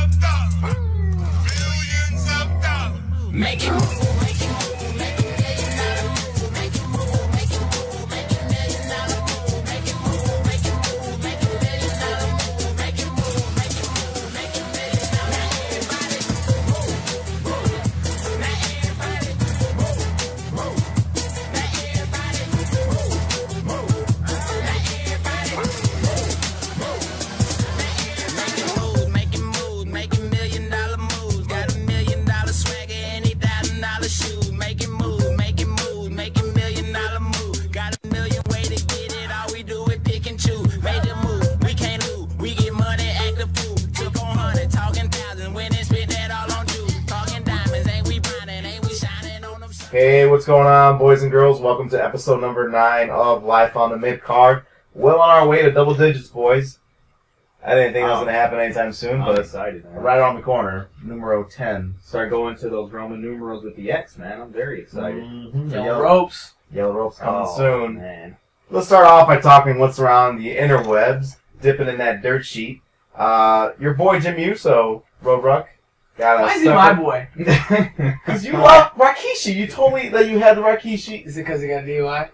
of dollars. Millions of dollars. Make it move, make it move, make it $1 million move, make it move, make it move, make it $1 million move, make it move, make it move, make it $1 million move, make it move, make it move, make it $1 million. Now everybody move, move. Now everybody move, move. Now everybody move, move. Now everybody move, move. Making moves, making $1 million moves, got $1 million swagger and $8,000 shoes. Making moves, making moves, making $1 million moves, got $1 million way to get it. All we do is pick and choose. Made the move, we can't lose. We get money, act the fool. Took on 100, talking thousands, when they spent that all on dudes. Talking diamonds, ain't we grinding, ain't we shining on them. Hey, what's going on, boys and girls? Welcome to episode number 9 of Life on the MidCard. Well on our way to double digits, boys. I didn't think that was going to happen anytime soon, I'm but excited, man. right around the corner, numero 10. Start going to those Roman numerals with the X, man. I'm very excited. Mm-hmm. Yellow ropes. Yellow ropes coming Oh, soon. man. Let's start off by talking what's around the interwebs, dipping in that dirt sheet. Your boy Jim Uso, Roadruck, got Why is he my boy? Because you love Rikishi. You told me that you had the Rikishi. Is it because he got a DUI?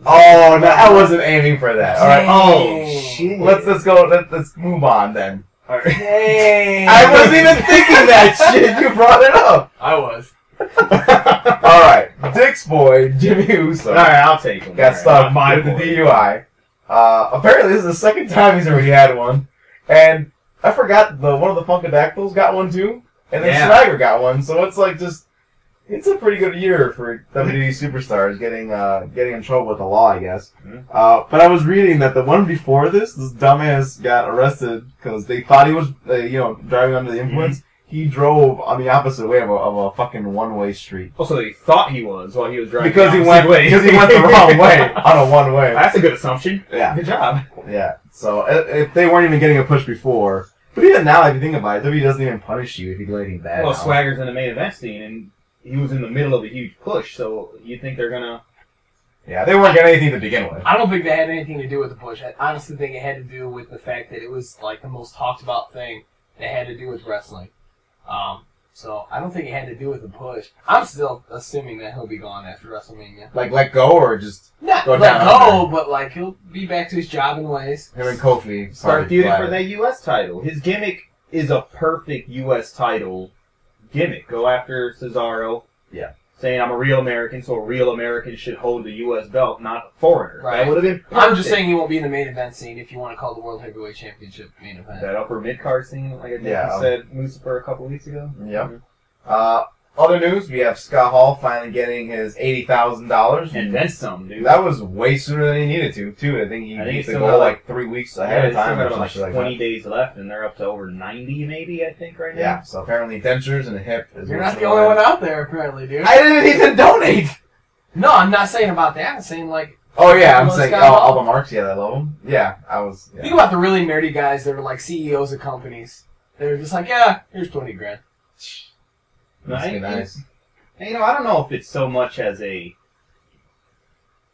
Oh, no, I wasn't aiming for that. All right. Dang. Shit. Let's go. Let's move on then. All right. Dang. I wasn't even thinking that shit. You brought it up. I was. All right. Dick's boy, Jimmy Uso, All right, I'll take him. got stuck My with the boy. DUI. Apparently, this is the second time he's already had one. And I forgot one of the Funkadactyls got one too. And then Yeah. Swagger got one. So it's like it's a pretty good year for WWE superstars getting in trouble with the law, I guess. Mhm. But I was reading that the one before this dumbass got arrested because they thought he was, driving under the influence. He drove on the opposite way of a fucking one-way street Also, they thought he was while he was driving. because he the went opposite way. the wrong way on a one-way. That's a good assumption. Yeah, Good job. yeah. So if they weren't even getting a push before, but even now, if you think about it, WWE doesn't even punish you if you do anything bad. Well, now. Swagger's in the main event scene, and he was in the middle of a huge push, so you think they're gonna... Yeah, they weren't getting anything to begin with. I don't think that had anything to do with the push. I honestly think it had to do with the fact that it was like the most talked about thing that had to do with wrestling. So I don't think it had to do with the push. I'm still assuming that he'll be gone after WrestleMania. Like let go or just Not go let down go, under. but like he'll be back to his jobbing ways. Him and Kofi Start feuding flat. for that U.S. title. His gimmick is a perfect U.S. title gimmick. Go after Cesaro. Yeah. Saying I'm a real American, so a real American should hold the U.S. belt, not a foreigner. Right. That would have been perfect. I'm just saying he won't be in the main event scene if you want to call the World Heavyweight Championship main event. That upper mid-card scene, like I think Yeah. you said, Lucifer a couple weeks ago. Yep. Other news, we have Scott Hall finally getting his $80,000. And then some, dude. That was way sooner than he needed to, too. I think he I think needed it's to still go got, like 3 weeks ahead of they still time or got like something 20 like days left, and they're up to over 90 maybe, I think, right that. now. Yeah, so apparently dentures and a hip is You're what's not the going only on. one out there, apparently, dude. I didn't even donate! No, I'm not saying about that. I'm saying like. Oh, yeah, I'm Well, saying Scott Hall. all the marks, yeah, I love them. Yeah, I was... Yeah. Think about the really nerdy guys that are like CEOs of companies. They're just like, yeah, here's 20 grand. Must be nice. And, I don't know if it's so much as a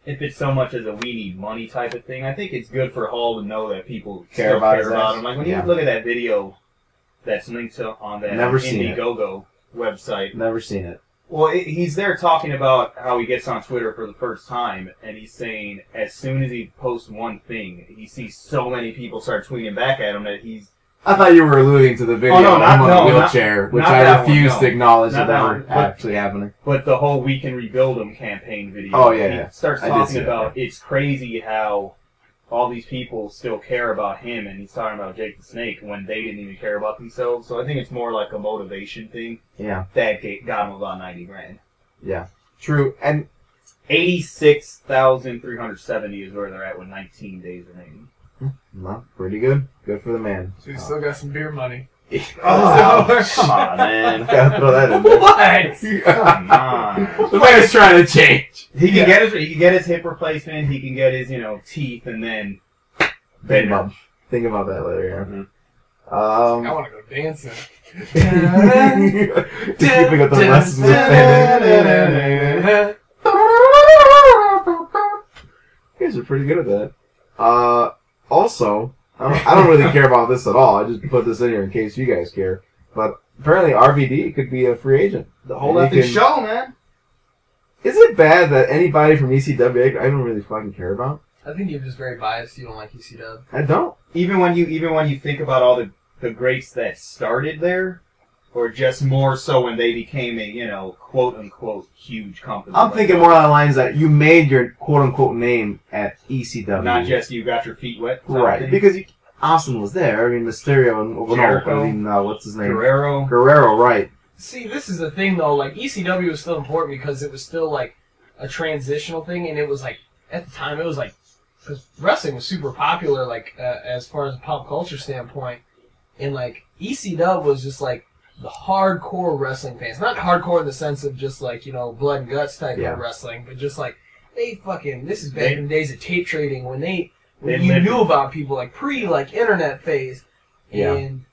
we need money type of thing. I think it's good for Hall to know that people Care still about care his about ass. him. Like when Yeah. you look at that video that's linked on that Never seen it. Indiegogo website. Never seen it. Well, he's there talking about how he gets on Twitter for the first time, and he's saying as soon as he posts one thing, he sees so many people start tweeting back at him that he's... I thought you were alluding to the video Oh, no, of not- him on no, the not- wheelchair, which not I that one, refuse no. to acknowledge Not that that were one, but- actually happening. But the whole We Can Rebuild Him campaign video. Oh, yeah, he yeah. starts I did see talking that, about it's crazy how all these people still care about him, and he's talking about Jake the Snake when they didn't even care about themselves. So I think it's more like a motivation thing Yeah, that got him about 90 grand. yeah. True, and 86,370 is where they're at with 19 days remaining. well, pretty good. Good for the man. So you still got some beer money. Oh, Come on, man. gotta throw that in there. What? Come on. The man is trying to change. He can get his hip replacement. He can get his teeth, and then Think about that later. Yeah. I want to go dancing. Keeping up the lessons with Fandango. You guys are pretty good at that. Also, I don't really care about this at all. I just put this in here in case you guys care. But apparently RVD could be a free agent. The whole And he effing can- show, man. Is it bad that anybody from ECW I don't really fucking care about? I think you're just very biased. You don't like ECW. I don't. Even when you think about all the greats that started there, or just more so when they became a quote unquote huge company. I'm thinking more along the lines that you made your quote unquote name at ECW. not just you got your feet wet. type right thing. because Austin was there. I mean Mysterio and Jericho. what's his name? Guerrero. Guerrero, right? See, this is the thing though. Like ECW was still important because it was still like a transitional thing, and it was like at the time it was like because wrestling was super popular, like as far as a pop culture standpoint, and like ECW was just like the hardcore wrestling fans. Not hardcore in the sense of just like blood and guts type Yeah. of wrestling, but just like this is back They- in the days of tape trading when They you lived knew it. about people like pre like internet phase, Yeah. and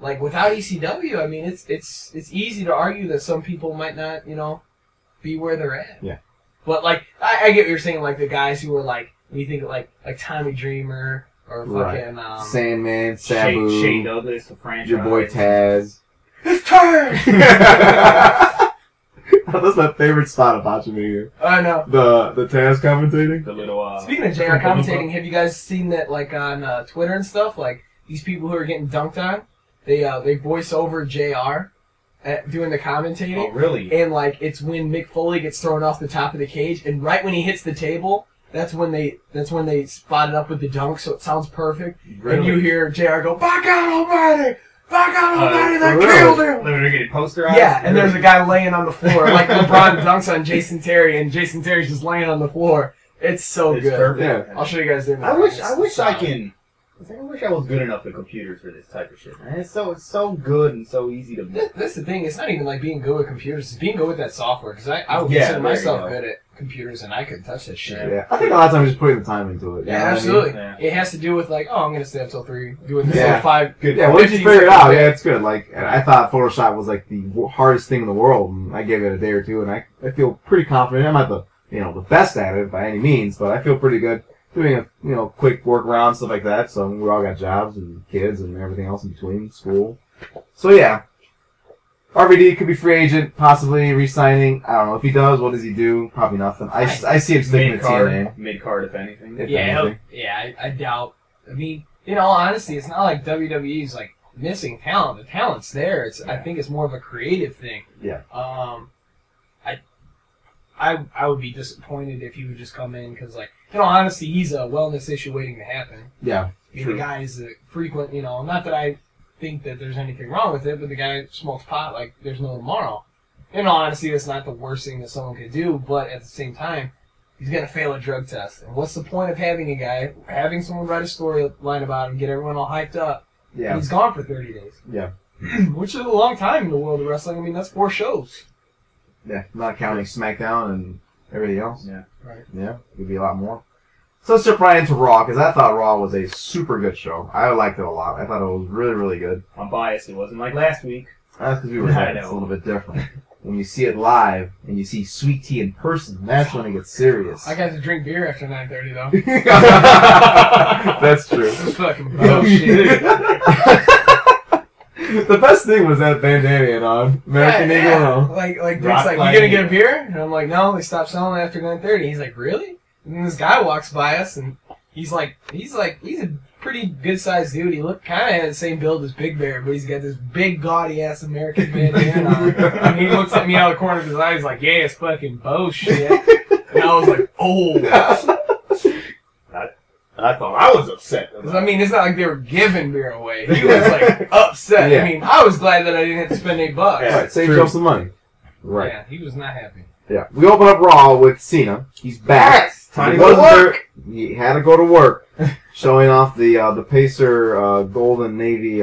like without ECW, I mean it's easy to argue that some people might not be where they're at. Yeah. But like I get what you're saying, like the guys who were like when you think of like Tommy Dreamer or fucking Sandman, Sabu, Shane Douglas, the franchise. your boy Taz. it's time. That's my favorite spot of Botchamania. I know. The Taz commentating. The little. Speaking of JR commentating, have you guys seen that like on Twitter and stuff? Like these people who are getting dunked on, they voice over JR at doing the commentating. Oh, really? And like it's when Mick Foley gets thrown off the top of the cage, and right when he hits the table, that's when they spot it up with the dunk, so it sounds perfect. Really? And you hear JR go, "By God Almighty! By God Almighty! That really? killed him!" They're getting posterized. Yeah, and there's a guy laying on the floor, like LeBron dunks on Jason Terry, and Jason Terry's just laying on the floor. It's so It's good. perfect. Yeah. I'll show you guys there. I wish I was good enough at computers for this type of shit, man. It's so good and so easy to. That's the thing. It's not even like being good with computers. It's being good with that software. Because I would Yeah, consider there you myself go. good at computers, and I couldn't touch that shit. Yeah, I think a lot of times just putting the time into it. you Yeah, know what I mean? absolutely. Yeah. It has to do with like, oh, I'm gonna stay up till 3 doing this Yeah. little 5. Good. Yeah, once you 15 figure it seconds out, bit. yeah, it's good. Like, and I thought Photoshop was like the hardest thing in the world, and I gave it a day or two, and I feel pretty confident. I'm not the best at it by any means, but I feel pretty good doing a quick workaround stuff like that. So we all got jobs and kids and everything else in between, school. So yeah, RVD could be free agent, possibly re-signing. I don't know if he does. What does he do? Probably nothing. I see him sticking with TNA. Mid-card, if anything. If Yeah, anything. I doubt. I mean, in all honesty, it's not like WWE's like missing talent. The talent's there. I think it's more of a creative thing. Yeah. I would be disappointed if he would just come in because, like, in all honesty, he's a wellness issue waiting to happen. Yeah. I mean, True. the guy is a frequent, not that I think that there's anything wrong with it, but the guy smokes pot like there's no tomorrow. In all honesty, that's not the worst thing that someone could do, but at the same time, he's going to fail a drug test. And what's the point of having a guy, having someone write a storyline about him, get everyone all hyped up, and Yeah. he's gone for 30 days? Yeah. Which is a long time in the world of wrestling. I mean, that's 4 shows. Yeah. Not counting SmackDown and everything else. Yeah. Right. Yeah. Could be a lot more. So let's jump right into Raw, because I thought Raw was a super good show. I liked it a lot. I thought it was really, really good. I'm biased. It wasn't like last week. That's because we were I there. It's a know. little bit different. When you see it live and you see Sweet Tea in person, that's when it gets serious. I got to drink beer after 9:30 though. That's true. It's fucking bullshit. The best thing was that bandana on. American Eagle. No. Like Dick's Rock like, you climbing. gonna get a beer? And I'm like, no, they stopped selling it after 9:30. He's like, really? And then this guy walks by us, and he's a pretty good sized dude. He looked kind of had the same build as Big Bear, but he's got this big gaudy ass American bandana on. And he looks at me out of the corner of his eye. He's like, yeah, it's fucking bullshit. And I was like, oh. I thought I was upset. 'Cause, I mean, it's not like they were giving beer away. He was like upset. Yeah. I mean, I was glad that I didn't have to spend $8. Yeah. Right, save True. yourself some money. Right. Yeah, he was not happy. Yeah. We open up Raw with Cena. He's back. Yes! Time He to go to wasn't work! there. He had to go to work. Showing off the Pacer golden navy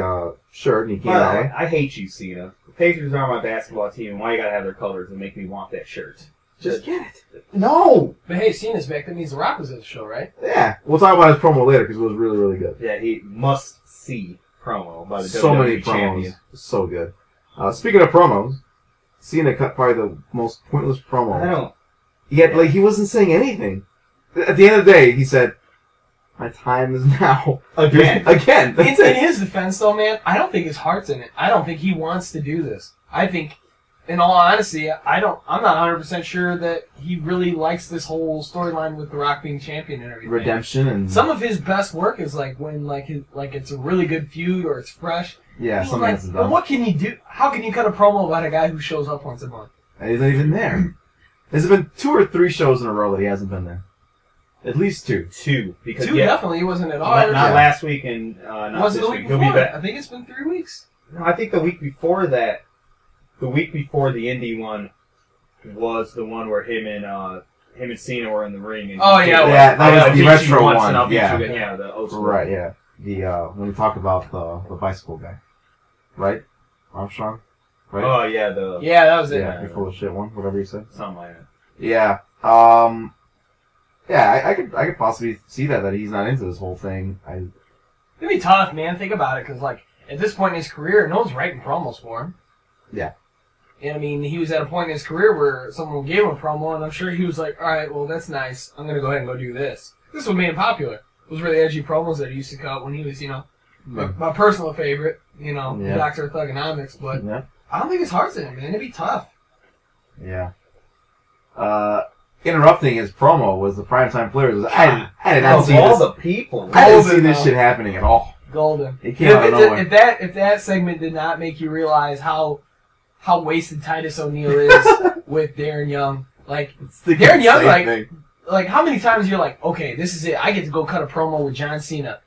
shirt, and he came By the out. way, I hate you, Cena. The Pacers are my basketball team, and why you gotta have their colors and make me want that shirt? Just get it. No! But hey, Cena's back. That means The Rock was at the show, right? Yeah. We'll talk about his promo later because it was really, really good. Yeah, he must see promo by the So WWE many promos. champion. So good. Speaking of promos, Cena cut probably the most pointless promo. I don't. Yet, he wasn't saying anything. At the end of the day, he said, My time is now. Again. Again. That's In it. his defense, though, man, I don't think his heart's in it. I don't think he wants to do this. I think, in all honesty, I'm not 100% sure that he really likes this whole storyline with The Rock being champion and everything. Redemption and Some of his best work is like when it's a really good feud or it's fresh. yeah, He's something like, else is well, done. what can you do? How can you cut a promo about a guy who shows up once a month? And he's not even there. There's been 2 or 3 shows in a row that he hasn't been there. At least 2. 2. Because Two definitely he wasn't at all. not Yeah. last week and not Was it this the week. week He'll before? be back. I think it's been 3 weeks. No, I think the week before that, the week before the indie one, was the one where him and Cena were in the ring. And Oh, yeah. Yeah, that was I'll the beat you retro once one, And I'll beat yeah. you again. Yeah, the old school. Right, yeah. The when we talk about the bicycle guy. Right? Armstrong? Right? Oh yeah, the Yeah, that was it. yeah, you're full of shit one, whatever you said. something like that. Yeah. Yeah, I could possibly see that he's not into this whole thing. It'd be tough, man. Think about it, because like at this point in his career, no one's writing promos for him. Yeah. And I mean, he was at a point in his career where someone gave him a promo, and I'm sure he was like, "All right, well, that's nice. I'm gonna go ahead and go do this." This is what made him popular. Those were the edgy promos that he used to cut when he was, my personal favorite, Yeah. Dr. Thugonomics. But Yeah. I don't think his heart's in it, man. It'd be tough. Yeah. Interrupting his promo was the primetime players. I did not Of see all this. the people, I didn't see Golden, this though. shit happening at all. Golden. It came out of nowhere. If that segment did not make you realize how wasted Titus Oneal is with Darren Young, like It's the Darren Young, same like- thing. like how many times you're like, okay, this is it. I get to go cut a promo with John Cena.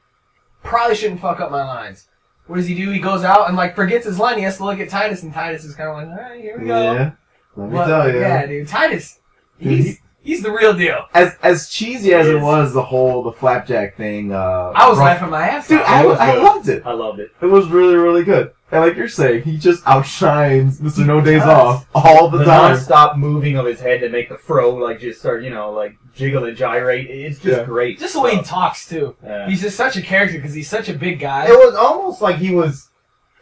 Probably shouldn't fuck up my lines. What does he do? He goes out and like forgets his line. He has to look at Titus, and Titus is kind of like, all right, here we go. Yeah. Let me But, tell you. yeah, dude, Titus, Dude, he's the real deal. As cheesy as He it is. was, the flapjack thing. I was laughing my ass Dude, off. I It was good. loved it. I loved it. It was really, really good. And like you're saying, he just outshines Mr. No Days does. Off all the The time. non-stop moving of his head to make the fro like just start, like jiggle and gyrate. It's just Yeah. great. Just the way he talks too. Yeah. He's just such a character because he's such a big guy. It was almost like he was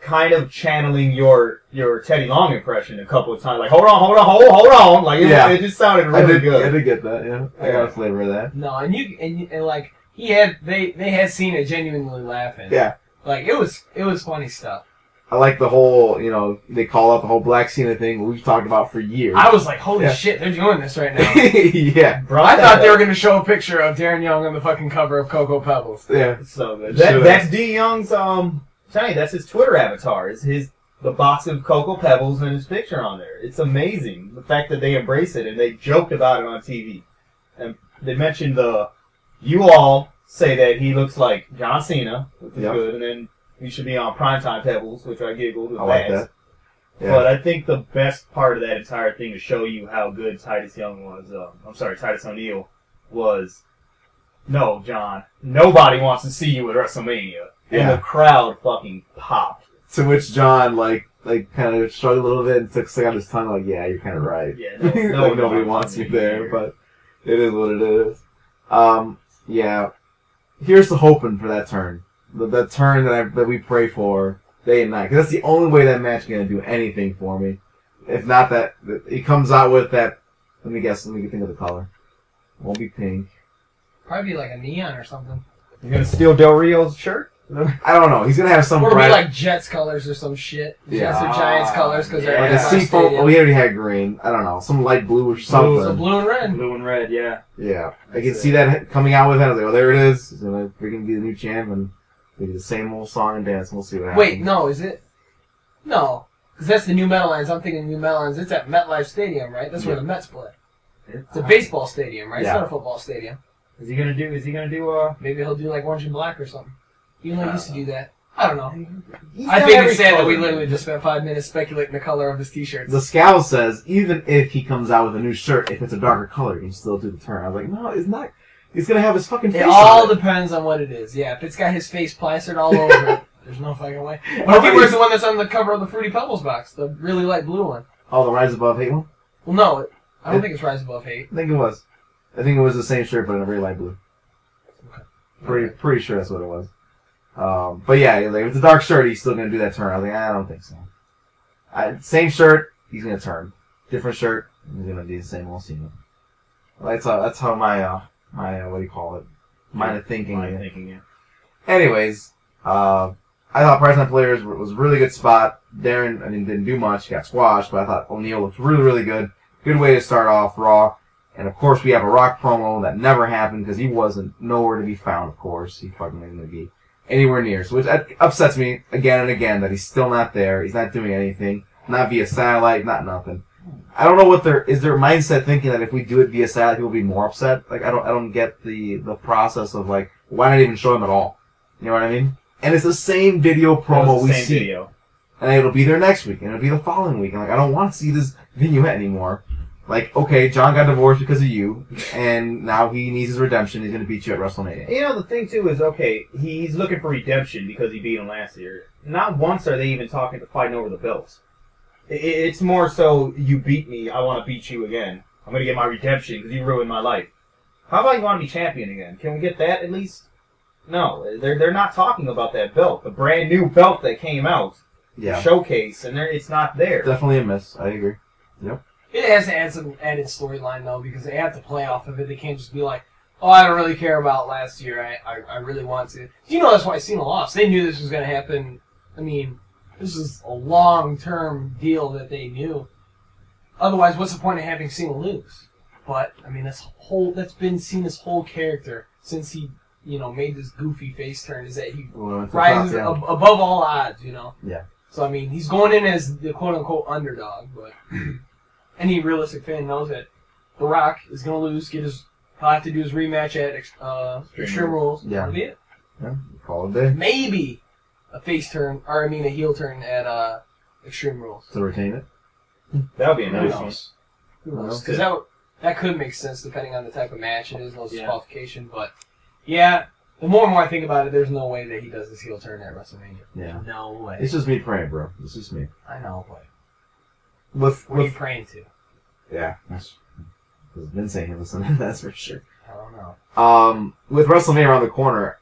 kind of channeling your Teddy Long impression a couple of times. Like, hold on. Like, it just sounded I really did good. get that, yeah. I got a flavor of that. No, and like they had Cena genuinely laughing. Yeah. Like it was funny stuff. I like the whole, they call out the whole Black Cena thing we've talked about for years. I was like, holy Yeah. shit, they're doing this right now. Yeah. I thought they were gonna show a picture of Darren Young on the fucking cover of Cocoa Pebbles. Yeah. It's so good. Sure. That's D Young's tell you, that's his Twitter avatar. It's the box of Cocoa Pebbles and his picture on there. It's amazing the fact that they embrace it and they joked about it on TV. And they mentioned you all say that he looks like John Cena, which is Yep. good, and then he should be on Primetime Pebbles, which I giggled with I like that. Yeah. But I think the best part of that entire thing to show you how good Titus Oneal was. No, John. Nobody wants to see you at WrestleMania. And Yeah. the crowd fucking popped. To which John, like kind of shrugged a little bit and took out his tongue, like, yeah, you're kind of right. Yeah, Like, nobody wants me there, but it is what it is. Yeah. Here's to hoping for that turn. That turn that we pray for day and night. Because that's the only way that match is going to do anything for me. If not that, he comes out with that, let me think of the color. Won't be pink. Probably like a neon or something. You're gonna steal Del Rio's shirt? I don't know. He's going to have some Or it'll be bright... like Jets colors or some shit. Yeah. Jets or Giants colors because Yeah. they're like at a our seafoam... stadium. Oh, he already had green. I don't know. Some light blue or something. So blue and red. Blue and red, yeah. Yeah, I can see that coming out with it. I was like, oh, there it is. He's gonna freaking be the new champ, and we do the same old song and dance, and we'll see what happens. Wait, no, is it? No, because that's the New Meadowlands. I'm thinking New Meadowlands. It's at MetLife Stadium, right? That's where Yeah. the Mets play. It's a baseball stadium, right? It's Yeah. not a football stadium. Is he gonna do Maybe he'll do like orange and black or something. Even though he used to do that. I don't know. He's I got think every it's sad that color. we literally just spent 5 minutes speculating the color of his t-shirts. The scowl says, even if he comes out with a new shirt, if it's a darker color, he can still do the turn. I was like, no, it's not. He's gonna have his fucking face It all on it. depends on what it is. Yeah, if it's got his face plastered all over it, there's no fucking way. What if he wears the one that's on the cover of the Fruity Pebbles box, the really light blue one? Oh, the Rise Above Hate one? Well, no, I don't think it's Rise Above Hate. I think it was. I think it was the same shirt, but in a very light blue. Pretty sure that's what it was. But yeah, like, if it's a dark shirt, he's still gonna do that turn. I was like, I don't think so. Same shirt, he's gonna turn. Different shirt, he's gonna do the same old scene. That's how my what do you call it? Mind of thinking. Mind of thinking, yeah. Anyways, I thought Primetime Players was a really good spot. Darren, I mean, didn't do much, got squashed, but I thought Oneal looked really, really good. Good way to start off Raw. And of course, we have a Rock promo that never happened because he wasn't nowhere to be found, of course. He fucking wasn't going to be anywhere near. So which upsets me again and again that he's still not there. He's not doing anything. Not via satellite, not nothing. I don't know what is their mindset thinking that if we do it via satellite, people will be more upset. Like, I don't get the process of, like, why not even show him at all? You know what I mean? And it's the same video promo we see. Video. And it'll be there next week, and it'll be the following week. And like, I don't want to see this vignette anymore. Like, okay, John got divorced because of you, and now he needs his redemption. He's going to beat you at WrestleMania. You know, the thing, too, is, okay, he's looking for redemption because he beat him last year. Not once are they even fighting over the belts. It's more so, you beat me, I want to beat you again. I'm going to get my redemption because you ruined my life. How about you want to be champion again? Can we get that at least? No, they're not talking about that belt. The brand new belt that came out. Yeah. Showcase, and it's not there. Definitely a miss. I agree. Yep. It has to add some added storyline, though, because they have to play off of it. They can't just be like, oh, I don't really care about last year. I really want to. You know, that's why Cena lost. They knew this was going to happen. I mean, this is a long-term deal that they knew. Otherwise, what's the point of having Cena lose? But, I mean, that's been Cena's whole character since he, made this goofy face turn, is that he rises above all odds, Yeah. So, I mean, he's going in as the quote-unquote underdog, but any realistic fan knows that The Rock is going to lose, he'll have to do his rematch at Extreme Rules. Yeah. That'll be it. Yeah. Call it a day. Maybe a heel turn at Extreme Rules. To retain it. That would be a Who nice one. knows? Who knows? Because that could make sense depending on the type of match it is, no disqualification. But, yeah, the more and more I think about it, there's no way that he does this heel turn at WrestleMania. Yeah. No way. It's just me praying, bro. It's just me. I know, but What are you praying to? Yeah. Because Vince ain't listening, that's for sure. I don't know. With WrestleMania around the corner,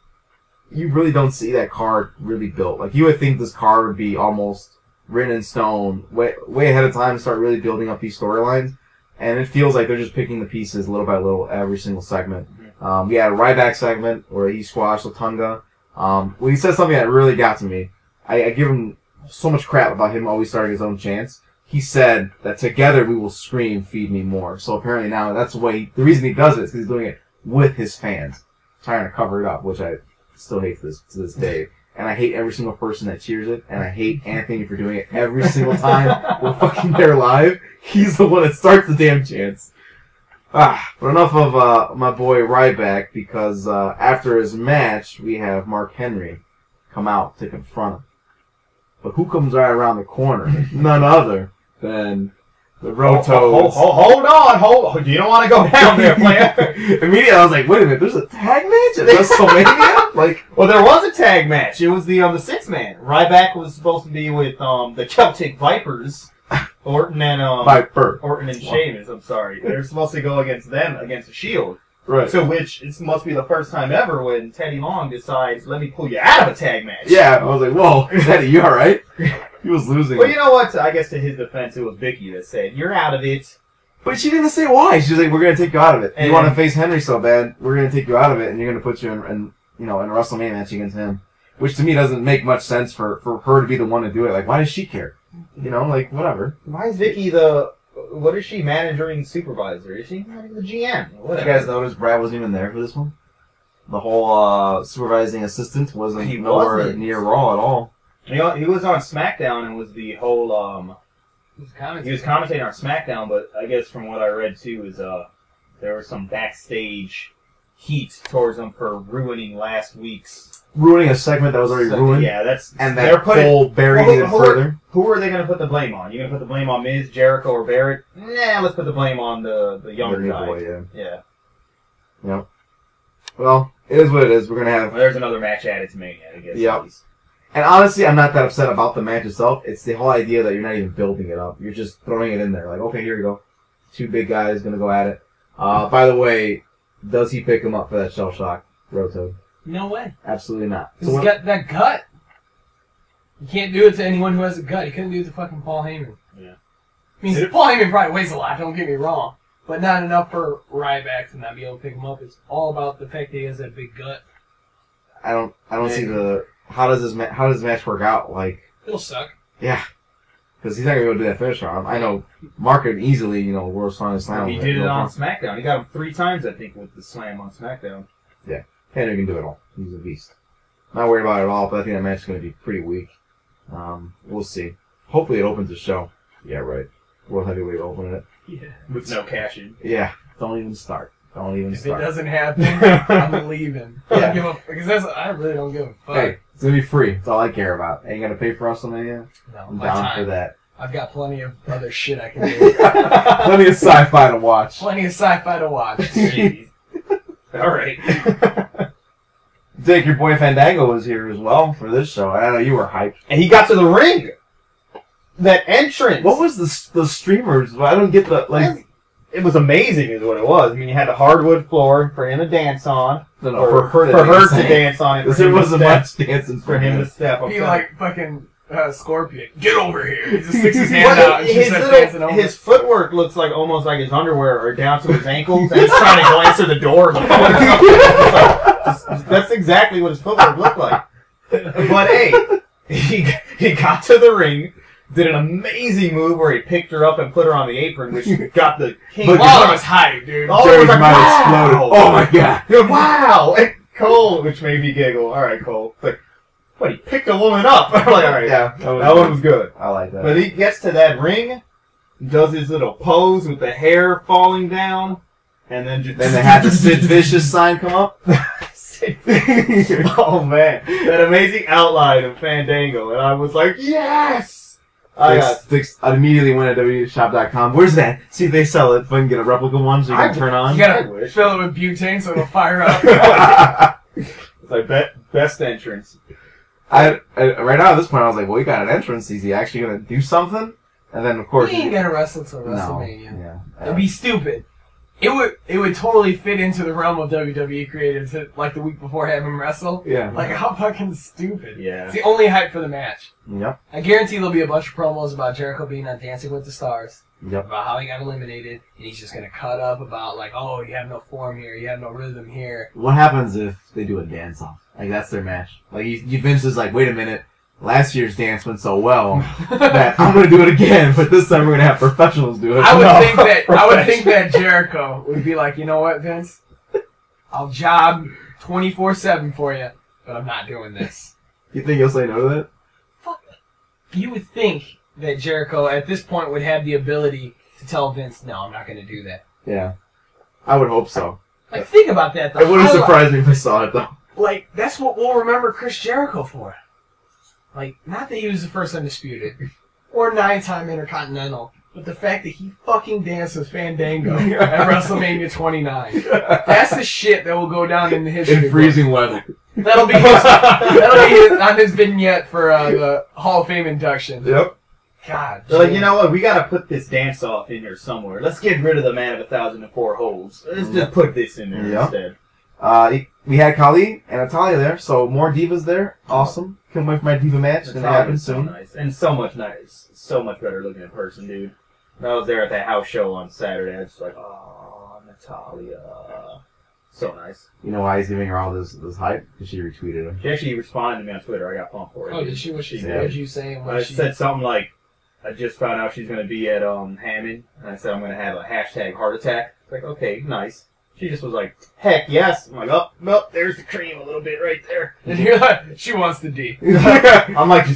you really don't see that card really built. Like, you would think this card would be almost written in stone way ahead of time to start really building up these storylines. And it feels like they're just picking the pieces little by little every single segment. We had a Ryback segment where he squashed Latunga. Well, he said something that really got to me. I give him so much crap about him always starting his own chants. He said that together we will scream, feed me more. So apparently now that's the reason he does it is because he's doing it with his fans. Trying to cover it up, which I still hate to this day. And I hate every single person that cheers it. And I hate Anthony for doing it every single time we're fucking there live. He's the one that starts the damn chants. But enough of my boy Ryback, because after his match, we have Mark Henry come out to confront him. But who comes right around the corner? None other than the Rotos. Hold on. You don't want to go down there, player. Immediately, I was like, wait a minute, there's a tag match at WrestleMania? Well, there was a tag match. It was the 6-man. Ryback was supposed to be with the Celtic Vipers. Orton and Orton and Sheamus. I'm sorry, they're supposed to go against them against the Shield. Right. So it must be the first time ever when Teddy Long decides, let me pull you out of a tag match. Yeah, I was like, whoa, Teddy, you alright? He was losing. Well, you know what? I guess to his defense, it was Vicky that said, you're out of it. But she didn't say why. She's like, we're going to take you out of it. You want to face Henry so bad, we're going to take you out of it, and you're going to put you in a WrestleMania match against him. Which to me doesn't make much sense for her to be the one to do it. Like, why does she care? Whatever. Why is Vicky what is she, managing supervisor? Is she the GM? Whatever. Did you guys notice Brad wasn't even there for this one? The whole supervising assistant wasn't nowhere near Raw at all. He was on SmackDown and was the whole he was commentating on SmackDown, but I guess from what I read too is there was some backstage heat towards him for ruining a segment that was already ruined. Yeah, they're burying it further. Who are they going to put the blame on? You going to put the blame on Miz, Jericho, or Barrett? Nah, let's put the blame on the younger guy. Boy, yeah. Yep. Well, it is what it is. We're going to have... Well, there's another match added to Mania, I guess. Yep. And honestly, I'm not that upset about the match itself. It's the whole idea that you're not even building it up. You're just throwing it in there. Like, okay, here you go. Two big guys going to go at it. By the way, does he pick him up for that shell shock, Roto? No way. Absolutely not. He's got that gut. You can't do it to anyone who has a gut. He couldn't do it to fucking Paul Heyman. Yeah. I mean, Paul Heyman probably weighs a lot, don't get me wrong. but not enough for Ryback to not be able to pick him up. It's all about the fact that he has that big gut. I don't see the how does this match work out? Like, It'll suck. yeah, because he's not gonna be able to do that finisher on him. I know Mark could easily, world's strongest slam. He did it on SmackDown. He got him 3 times, I think, with the slam on SmackDown. Henry can do it all. He's a beast. Not worried about it at all, but I think that match is going to be pretty weak. We'll see. Hopefully it opens the show. Yeah, right. World Heavyweight opening it. Yeah. With no cash in. Yeah. Don't even start. Don't even If start. it doesn't happen, I'm leaving. Yeah. Because I really don't give a fuck. Hey, it's going to be free. That's all I care about. Ain't got to pay for WrestleMania. No, I'm my down time. for that. I've got plenty of other shit I can do. Plenty of sci-fi to watch. Plenty of sci-fi to watch. Jeez. All right. Dick, your boy Fandango was here as well for this show. I know you were hyped. And he got to the ring. That entrance. What was the streamers? I don't get the, like... It was amazing, is what it was. I mean, you had the hardwood floor for him to dance on. No, Or for her to dance on it. Because For there him to wasn't step. much dancing For him to step. Be up like fucking Scorpion. Get over here. He just sticks his hand out and she starts dancing over. his footwork looks like almost like his underwear are down to his ankles, and he's trying to glance at the door. Or the phone or something. That's exactly what his footwork looked like. But hey, he got to the ring, did an amazing move where he picked her up and put her on the apron, which got the king. But Wow, it was hype, dude. Oh, Jerry's it was like, mind wow! exploded. Oh my god. You're like, wow! And Cole, which made me giggle. All right, Cole. Like, what? He picked a woman up. I'm like, all right, Yeah, that one was good. I like that. But he gets to that ring, does his little pose with the hair falling down, and then just... Then they had the Sid Vicious sign come up. Oh, man. That amazing outline of Fandango. And I was like, yes! I immediately went to www.shop.com. Where's that? See if they sell it. If I can get a replica one so you can turn on. You I gotta wish. fill it with butane so it'll fire up. It's like, best entrance. Right now at this point I was like, well, he got an entrance. Is he actually going to do something? And then of course... He ain't gonna wrestle till No. WrestleMania. Yeah. It'd be stupid. It would totally fit into the realm of WWE creative to, like, the week before have him wrestle. Yeah. Like, how fucking stupid. Yeah. It's the only hype for the match. Yep. I guarantee there'll be a bunch of promos about Jericho being on Dancing with the Stars, Yep. about how he got eliminated, and he's just gonna cut up about, like, oh, you have no form here, you have no rhythm here. What happens if they do a dance-off? Like, that's their match. Like, Vince is like, wait a minute. Last year's dance went so well that I'm going to do it again, but this time we're going to have professionals do it. I would think that Jericho would be like, you know what, Vince? I'll job 24/7 for you, but I'm not doing this. You think he'll say no to that? Fuck. You would think that Jericho at this point would have the ability to tell Vince, no, I'm not going to do that. Yeah. I would hope so. Like, think about that, though. It wouldn't surprise me if I saw it, though. Like, that's what we'll remember Chris Jericho for. Like, not that he was the first Undisputed, or 9-time Intercontinental, but the fact that he fucking danced with Fandango at WrestleMania 29. That's the shit that will go down in the history In freezing weather. books. That'll be on his vignette for the Hall of Fame induction. Yep. God. They're like, Jim. you know what? We got to put this dance off in here somewhere. Let's get rid of the man of 1,004 holds. Let's just put this in there Yep. instead. We had Khali and Natalia there, so more divas there. Awesome. Can't wait for my diva match. It's going to happen So soon. nice. And so much nice. So much better looking in person, dude. When I was there at that house show on Saturday, I was just like, oh, Natalia. So nice. You know why he's giving her all this hype? Because she retweeted him. She actually responded to me on Twitter. I got pumped for it. Oh, did she? What she Yeah. said? What did you say? And I what she said something like, I just found out she's going to be at Hammond, and I said I'm going to have a hashtag heart attack. It's like, okay, nice. She just was like, heck yes. I'm like, oh, well, there's the cream a little bit right there. And you're like, she wants the D. I'm like, I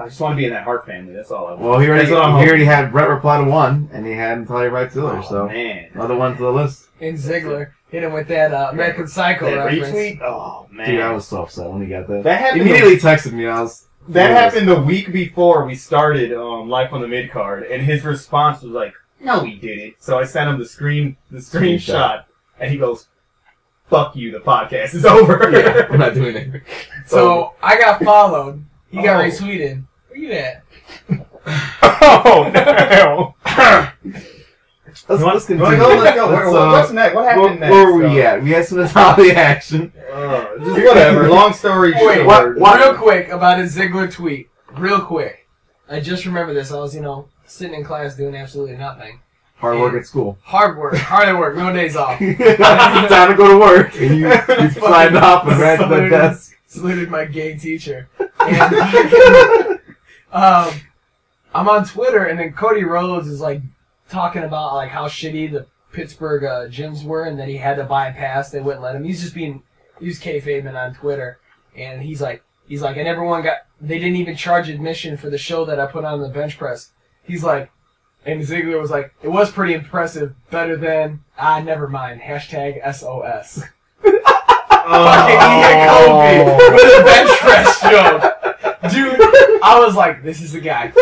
just want to be in that Hart family. That's all I want. Well, he That's what I'm already had Brett reply to one, and he had Natalia right to her, Oh, so man. another one to the list. And Ziggler hit him with that American Psycho That reference. retweet? Oh, man. Dude, I was so upset when he got that. That happened Immediately texted me, and I was... That happened the week before we started Life on the MidCard, and his response was like, no, he didn't. So I sent him the screenshot, and he goes, fuck you, the podcast is over. Yeah, I'm not doing it. So I got followed. He got Oh. retweeted. Where you at? Oh, no. Let's continue. Let's go. What's next? What happened next? Where were we at? We had some Natalia action. Just whatever. Long story Wait, short. real quick about his Ziggler tweet. Real quick. I just remember this. I was, sitting in class doing absolutely nothing. Hard work at school. Hard at work, no days off. Time to go to work. And you signed off and ran to the desk. Saluted my gay teacher. And I'm on Twitter, and then Cody Rhodes is like talking about like how shitty the Pittsburgh gyms were, and that he had to buy a pass. They wouldn't let him. He was kayfabing on Twitter, and he's like, and everyone they didn't even charge admission for the show that I put on the bench press. He's like, and Ziggler was like, it was pretty impressive, better than, never mind, #SOS. Fucking Ian Kobe with a bench press joke. Dude, I was like, this is the guy.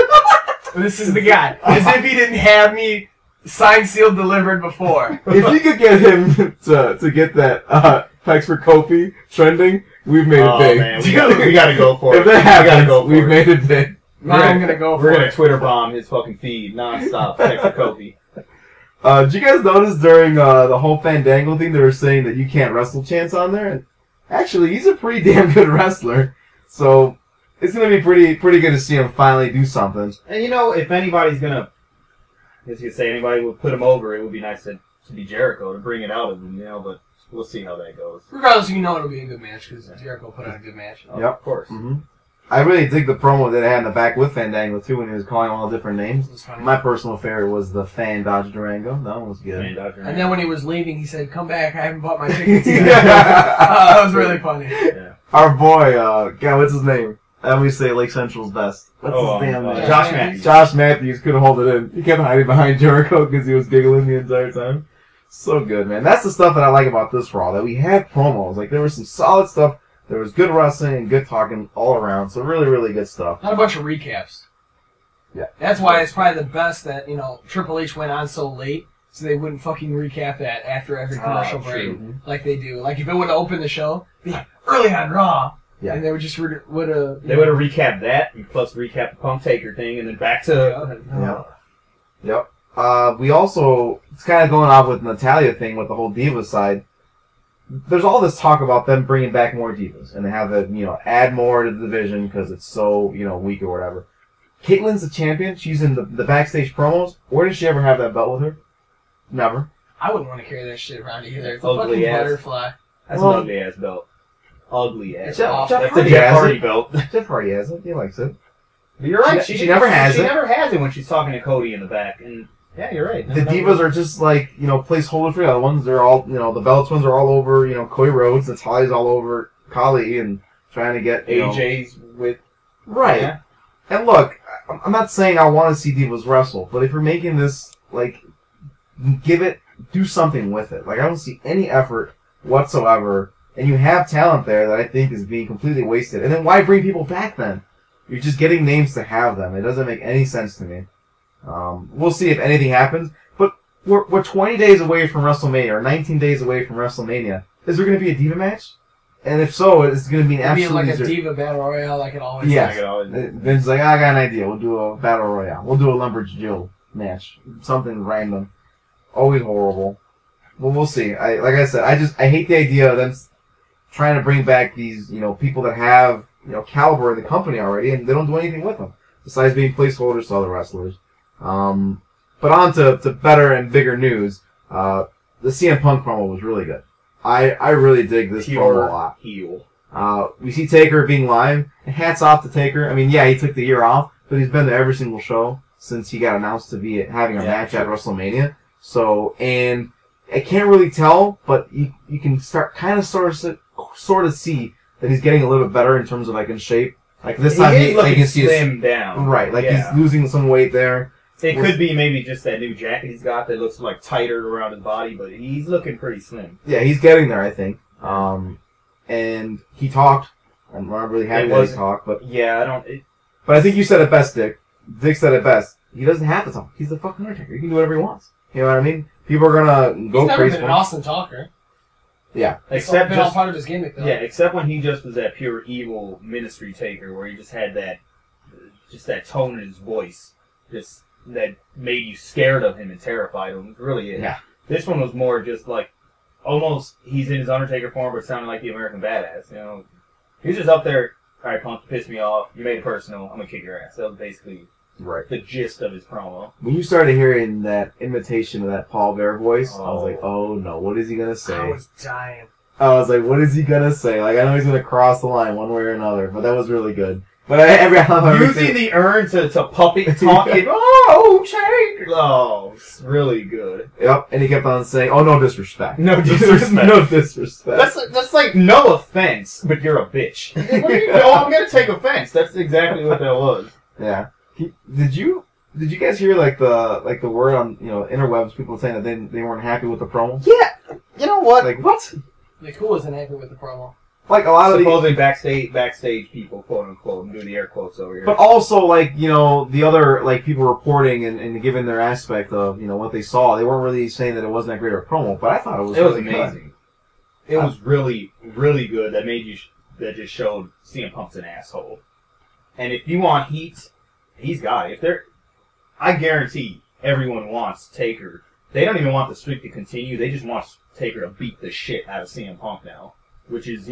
This is the guy. As if he didn't have me signed, sealed, delivered before. If you could get him to get that text for Kofi trending, we've made it big. Man, we gotta go for it. If that happens, we've made it big. I'm gonna go for it. We're gonna Twitter bomb his fucking feed nonstop. Text for Kofi. Did you guys notice during the whole Fandango thing, they were saying that you can't wrestle chants on there? And actually, he's a pretty damn good wrestler. So it's gonna be pretty good to see him finally do something. And if anybody's gonna, I guess you could say anybody would put him over, it would be nice to be Jericho, to bring it out of him, but we'll see how that goes. Regardless, it'll be a good match, because Jericho put on a good match. Yep. Of course. Mm-hmm. I really dig the promo that they had in the back with Fandango, too, when he was calling all the different names. My personal favorite was the Fan Dodge Durango. That one was good. And then when he was leaving, he said, come back, I haven't bought my tickets yet. That was really funny. Yeah. Our boy, God, what's his name? I always say Lake Central's best. What's his damn name? Josh Matthews. Josh Matthews couldn't hold it in. He kept hiding behind Jericho because he was giggling the entire time. So good, man. That's the stuff that I like about this Raw, that we had promos. Like, there was some solid stuff. There was good wrestling and good talking all around. So really, really good stuff. Not a bunch of recaps. Yeah. That's why it's probably the best that, Triple H went on so late, so they wouldn't fucking recap that after every commercial break. Like they do. Like, if it would have opened the show, it'd be like, early on Raw. Yeah. And they would just would have... They would have recapped that, and plus recap the Punk Taker thing, and then back to... Yep. We also... It's kind of going off with Natalya thing with the whole Diva side. There's all this talk about them bringing back more Divas, and they have to, add more to the division because it's so, weak or whatever. Caitlyn's the champion. She's in the backstage promos. Where did she ever have that belt with her? Never. I wouldn't want to carry that shit around either. It's a ugly fucking ass butterfly. That's an ugly ass belt. Ugly ass. Jeff That's a Jeff Hardy belt. Jeff Hardy has it. He likes it. But you're right. She never has it. She never has it when she's talking to Cody in the back. And yeah, you're right. The Divas are just like, placeholder for the other ones. They're all, the Belts ones are all over, Cody Rhodes. Natalya's all over Kali and trying to get, AJ's with... Right. Yeah. And look, I'm not saying I want to see Divas wrestle, but if you're making this, do something with it. Like, I don't see any effort whatsoever, and you have talent there that I think is being completely wasted. And then why bring people back then? You're just getting names to have them. It doesn't make any sense to me. We'll see if anything happens, but we're 20 days away from WrestleMania, or 19 days away from WrestleMania. Is there going to be a Diva match? And if so, it's going to be an absolute... It'd be like a Diva Battle Royale like it always is. Yeah. Vince's like, I got an idea. We'll do a Battle Royale. We'll do a Lumberjill match. Something random. Always horrible. Well, we'll see. Like I said, I hate the idea of them trying to bring back these, people that have, caliber in the company already, and they don't do anything with them, besides being placeholders to other wrestlers. But on to better and bigger news. The CM Punk promo was really good. I really dig this promo a lot. Heel. We see Taker being live, and hats off to Taker. I mean, yeah, he took the year off, but he's been to every single show since he got announced to be having a match at WrestleMania. So, and I can't really tell, but you can sort of see that he's getting a little bit better in terms of in shape. Like this time, he can see slim down. Right, he's losing some weight there. It could be maybe just that new jacket he's got that looks tighter around his body, but he's looking pretty slim. Yeah, he's getting there, I think. And he talked. I'm not really happy that he talked, but yeah, But I think you said it best, Dick. Dick said it best. He doesn't have to talk. He's the fucking Undertaker. He can do whatever he wants. You know what I mean? People are gonna go He's never crazy. been an awesome talker. Yeah, It's been all part of his gimmick, though. Yeah, except when he just was that pure evil ministry taker, where he just had that tone in his voice, just that made you scared of him and terrified of him. It really is. Yeah. This one was more just almost he's in his Undertaker form, but sounding like the American Badass. He's just up there. All right, Punk, you pissed me off. You made it personal. I'm gonna kick your ass. That was basically Right. the gist of his promo. When you started hearing that imitation of that Paul Bear voice, I was Oh. like, oh no, what is he gonna say? I was dying. I was like, what is he gonna say? Like, I know he's gonna cross the line one way or another, but that was really good. But every time I Using the urn to puppet talk it. Oh, Jake! Oh, it's really good. Yep, and he kept on saying, oh, no disrespect. No disrespect. No disrespect. That's like no offense, but you're a bitch. What are you doing? I'm gonna take offense. That's exactly what that was. Yeah. Did you guys hear like the word on interwebs, people saying that they weren't happy with the promo? Yeah. You know what? Like what? Like, who wasn't happy with the promo? Like a lot of the, Supposedly backstage people, quote unquote, I'm doing the air quotes over here. but also like the other like people reporting and giving their aspect of what they saw. They weren't really saying that it wasn't that great of a promo, but I thought it was. It was really good. amazing. It was really, really good. That just showed CM Punk's an asshole. And if you want heat, he's got it. I guarantee everyone wants Taker. They don't even want the streak to continue. They just want Taker to beat the shit out of CM Punk now, which is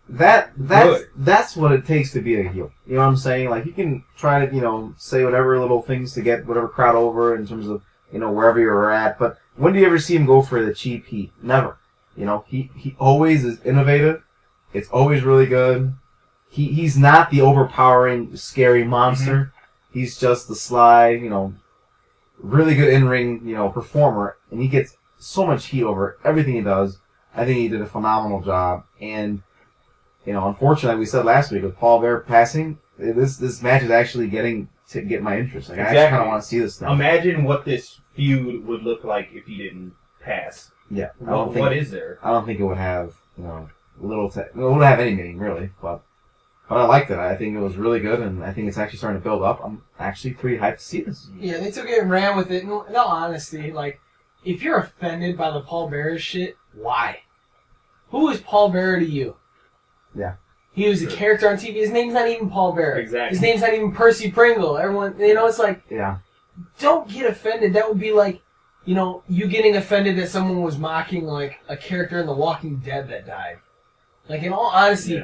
That's what it takes to be a heel. You know what I'm saying? Like you can try to say whatever little things to get whatever crowd over in terms of wherever you're at. But when do you ever see him go for the cheap heat? Never. He always is innovative. It's always really good. He's not the overpowering, scary monster. Mm-hmm. He's just the sly, really good in-ring, performer, and he gets so much heat over everything he does. I think he did a phenomenal job. And, unfortunately, we said last week with Paul Bear passing, this match is actually getting to get my interest. Like, Exactly. I actually kind of want to see this now. Imagine what this feud would look like if he didn't pass. Yeah. What is there? I don't think it would have, it wouldn't have any meaning, really. But I liked it. I think it was really good, and I think it's actually starting to build up. I'm actually pretty hyped to see this. Yeah, they took it and ran with it. In all honesty, like, if you're offended by the Paul Bearer shit, why? Who is Paul Bearer to you? Yeah. He was a character on TV. His name's not even Paul Bearer. Exactly. His name's not even Percy Pringle. Everyone, it's like, Yeah. don't get offended. That would be like, you getting offended that someone was mocking, like, a character in The Walking Dead that died. Like, in all honesty,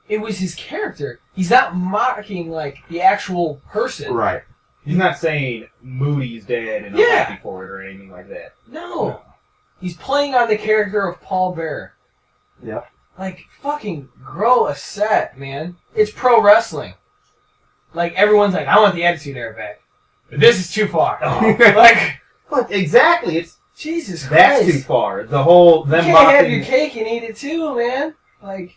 it was his character. He's not mocking, like, the actual person. Right. He's not saying Moody's dead and I'm happy for it or anything like that. No. He's playing on the character of Paul Bearer. Yep. Like, fucking grow a set, man. It's pro wrestling. Like, everyone's like, I want the Attitude Era back. But this is too far. But exactly, it's Jesus that's Christ. too far. The whole them You can't have mocking. your cake and eat it too, man. Like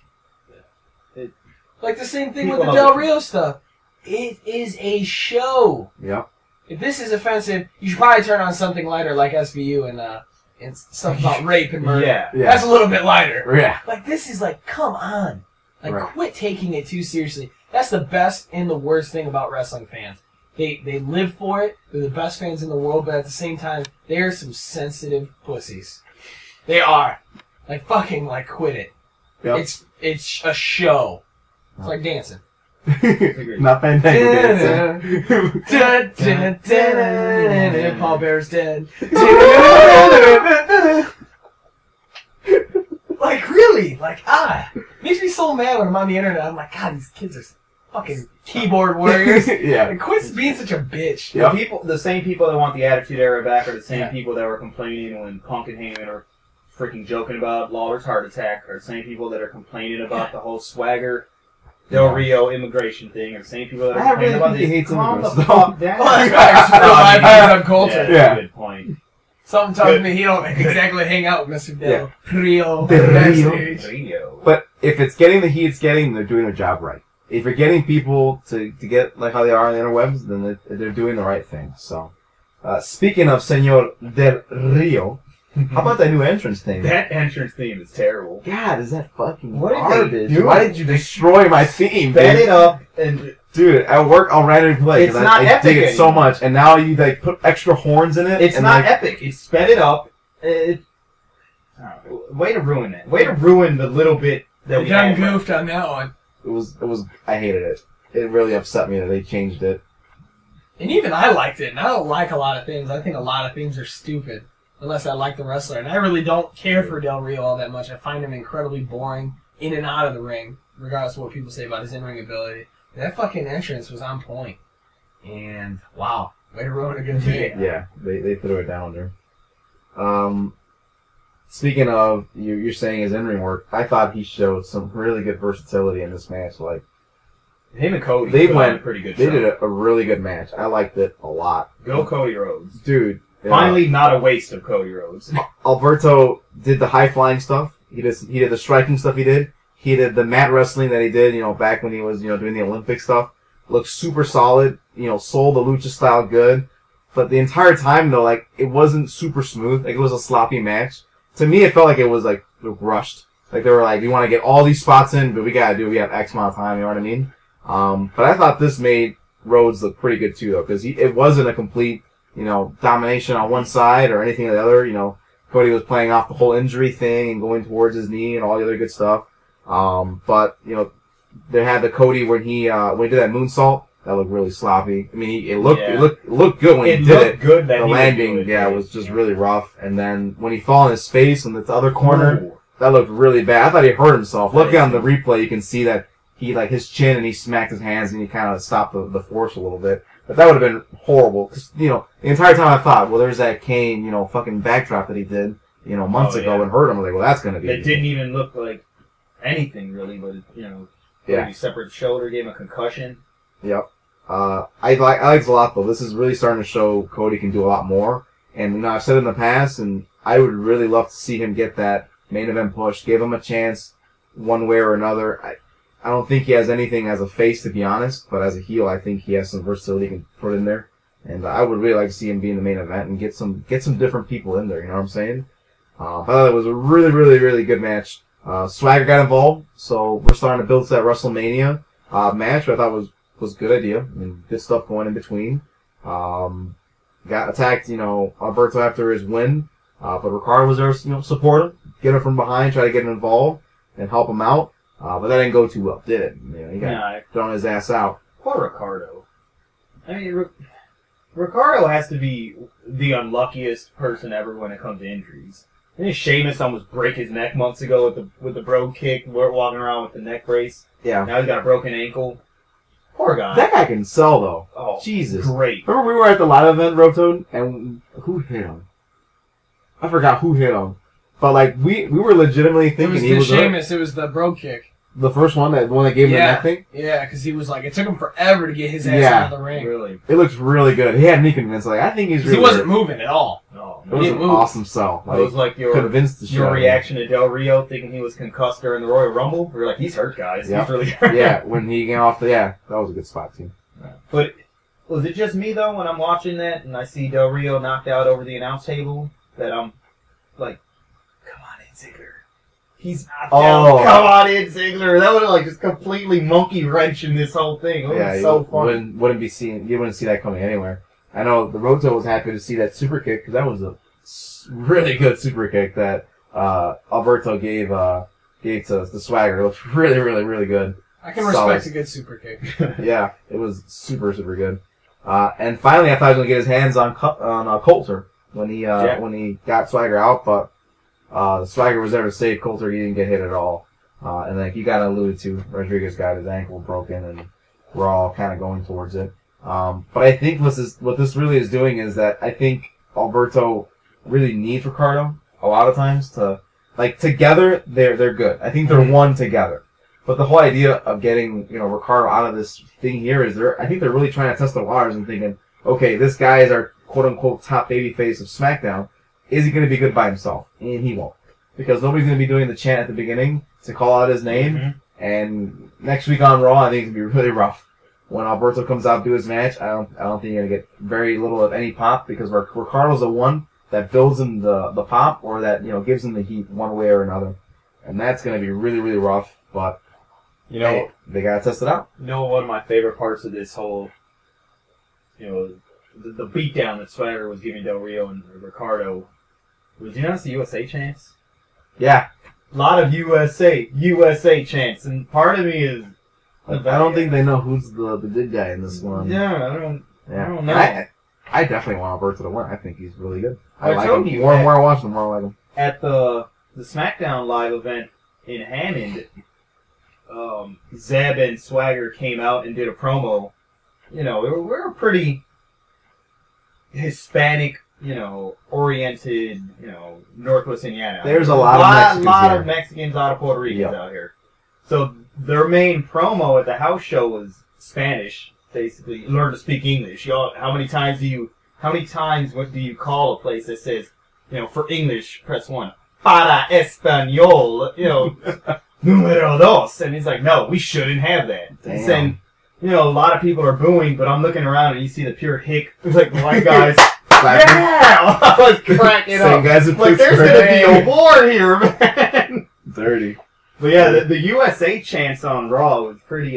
the same thing with People the love Del it. Rio stuff. It is a show. Yep. If this is offensive, you should probably turn on something lighter like SVU and stuff about rape and murder. Yeah. That's a little bit lighter. Yeah. Like, this is like, come on. Like, Right. quit taking it too seriously. That's the best and the worst thing about wrestling fans. They live for it. They're the best fans in the world, but at the same time, they are some sensitive pussies. They are. Like, fucking, like, quit it. Yep. It's a show. It's like dancing. Not Fandango dancing. Paul Bear's dead. Like, really? Like, makes me so mad when I'm on the internet. I'm like, God, these kids are fucking keyboard warriors. Yeah. Like, quit being such a bitch. Yep. The same people that want the Attitude Era back are the same Yeah. people that were complaining when Punk and Heyman are freaking joking about Lawler's heart attack, are the same people that are complaining about the whole Swagger Del Rio immigration thing, are the same people that are I complaining really about think he this. hates Calm the immigrants, fuck down. Oh, that's right. Real life is uncultured. Yeah. Good point. Something tells me he don't exactly hang out with Mr. Del Rio. Del Rio. backstage. Radio. But if it's getting the heat it's getting, they're doing their job right. If you're getting people to get like how they are on the interwebs, then they're doing the right thing. So, speaking of Senor Del Rio, how about that new entrance thing? That entrance theme is terrible. God, is that fucking What did they garbage? do? Why did you destroy my theme, Sped dude? it up and Dude, at work I'll randomly play It's because not I epic dig it so anymore. much, and now you like put extra horns in it. it's and, not like, epic. It's sped it up. Way to ruin that. Way to ruin the little bit that They we done had. goofed on that one. It was. I hated it. It really upset me that they changed it. And even I liked it, and I don't like a lot of things. I think a lot of things are stupid, unless I like the wrestler. And I really don't care for Del Rio all that much. I find him incredibly boring in and out of the ring, regardless of what people say about his in-ring ability. That fucking entrance was on point. And wow. Way to ruin a good thing. Yeah, they threw it down there. Speaking of, you're saying his in-ring work, I thought he showed some really good versatility in this match. Like, him and Cody, they put on went a pretty good They show. did a really good match. I liked it a lot. Go Cody Rhodes. Dude. Finally, not a waste of Cody Rhodes. Alberto did the high-flying stuff. He did the striking stuff he did. He did the mat wrestling that he did, back when he was, doing the Olympic stuff. Looked super solid, sold the lucha style good. But the entire time, though, like, it wasn't super smooth. Like, it was a sloppy match. To me, it felt like it was, like, rushed. Like, they were like, we want to get all these spots in, but we have X amount of time, you know what I mean? But I thought this made Rhodes look pretty good, too, though, because it wasn't a complete, domination on one side or anything or the other. Cody was playing off the whole injury thing and going towards his knee and all the other good stuff. But, they had the Cody when he did that moonsault. That looked really sloppy. I mean, it looked good when he did it. Good that the he landing, was doing it. was just really rough. And then when he fell on his face in the other corner, Ooh. that looked really bad. I thought he hurt himself. That Looking is- on the replay, you can see that he, like, his chin and he smacked his hands and he kind of stopped the force a little bit. But that would have been horrible. 'Cause, the entire time I thought, well, there's that Kane, fucking backdrop that he did, months Oh, ago yeah. and hurt him. I was like, well, that's going to be. It didn't even look like anything really, but Yeah. Cody separate shoulder, gave him a concussion. Yep. I like it a lot though. This is really starting to show Cody can do a lot more. And I've said it in the past, and I would really love to see him get that main event push. Give him a chance, one way or another. I don't think he has anything as a face, to be honest, but as a heel, I think he has some versatility he can put in there. And I would really like to see him be in the main event and get some different people in there. You know what I'm saying? I thought it was a really, really, really good match. Swagger got involved, so we're starting to build to that WrestleMania match, which I thought was a good idea. I mean, good stuff going in between. Got attacked, Alberto after his win, but Ricardo was there, support him, get him from behind, try to get him involved and help him out. But that didn't go too well, did it? He got thrown his ass out. Poor Ricardo. I mean, Ricardo has to be the unluckiest person ever when it comes to injuries. Didn't Sheamus almost break his neck months ago with the brogue kick, walking around with the neck brace? Yeah. Now he's got a broken ankle. Poor guy. That guy can sell, though. Oh, Jesus. great. Remember we were at the live event, Roto, and who hit him? I forgot who hit him. But, like, we were legitimately It thinking was he the was Sheamus. It was the brogue kick. the first one, the one that gave him the neck thing. Yeah, because he was like, it took him forever to get his ass Yeah. out of the ring. Really? It looks really good. He had me convinced. Like, I think he's 'Cause really he wasn't good. moving at all. No. It was He an moved. awesome sell. It was like your convinced the show. reaction to Del Rio thinking he was concussed during the Royal Rumble. We were like, he's hurt, guys. Yeah. He's really hurt. Yeah, when he came off that was a good spot too. But was it just me, though, when I'm watching that and I see Del Rio knocked out over the announce table, that I'm like, come on in, Ziggler. He's knocked Oh. out. Come on in, Ziggler. That would have, like, just completely monkey wrenching this whole thing. It was Yeah, so you funny. wouldn't see that coming anywhere. I know the Roto was happy to see that super kick because that was a really good super kick that Alberto gave to the Swagger. It looked really, really, really good. I can Solid. respect a good super kick. Yeah, it was super, super good. And finally, I thought he was gonna get his hands on Coulter when he got Swagger out, but Swagger was there to save Coulter. He didn't get hit at all. And like you got alluded to, Rodriguez got his ankle broken, and we're all kind of going towards it. But I think what this really is doing is that I think Alberto really needs Ricardo a lot of times to, like, together they're good. I think they're one together. But the whole idea of getting, Ricardo out of this thing here is I think they're really trying to test the waters and thinking, okay, this guy is our quote-unquote top babyface of SmackDown. Is he going to be good by himself? And he won't. Because nobody's going to be doing the chant at the beginning to call out his name. Mm-hmm. And next week on Raw, I think it's going to be really rough. When Alberto comes out to do his match, I don't think you're going to get very little of any pop because Ricardo's the one that builds him the pop or that, gives him the heat one way or another. And that's going to be really, really rough. But hey, they got to test it out. One of my favorite parts of this whole, the beatdown that Swagger was giving Del Rio and Ricardo was, you notice the USA chants? Yeah. A lot of USA chants, and part of me is... I don't think they know who's the good guy in this one. Yeah, I don't know. I definitely want Alberto to win. I think he's really good. I like told him. you, More and more I watch him, the more I like him. At the SmackDown live event in Hammond, Zeb and Swagger came out and did a promo, we're pretty Hispanic, oriented, Northwest Indiana. There's a lot of Mexicans lot here. of Mexicans, a lot of Puerto Ricans Yep. out here. So their main promo at the house show was Spanish. Basically, learn to speak English. How many times do you call a place that says, for English, press 1. Para español, número dos. And he's like, no, we shouldn't have that. Damn. He's saying, a lot of people are booing, but I'm looking around and you see the pure hick, like white guys. Yeah! I was cracking Same up. guys in Like, there's Pittsburgh. gonna be a war here, man. Dirty. But yeah, the USA chants on Raw was pretty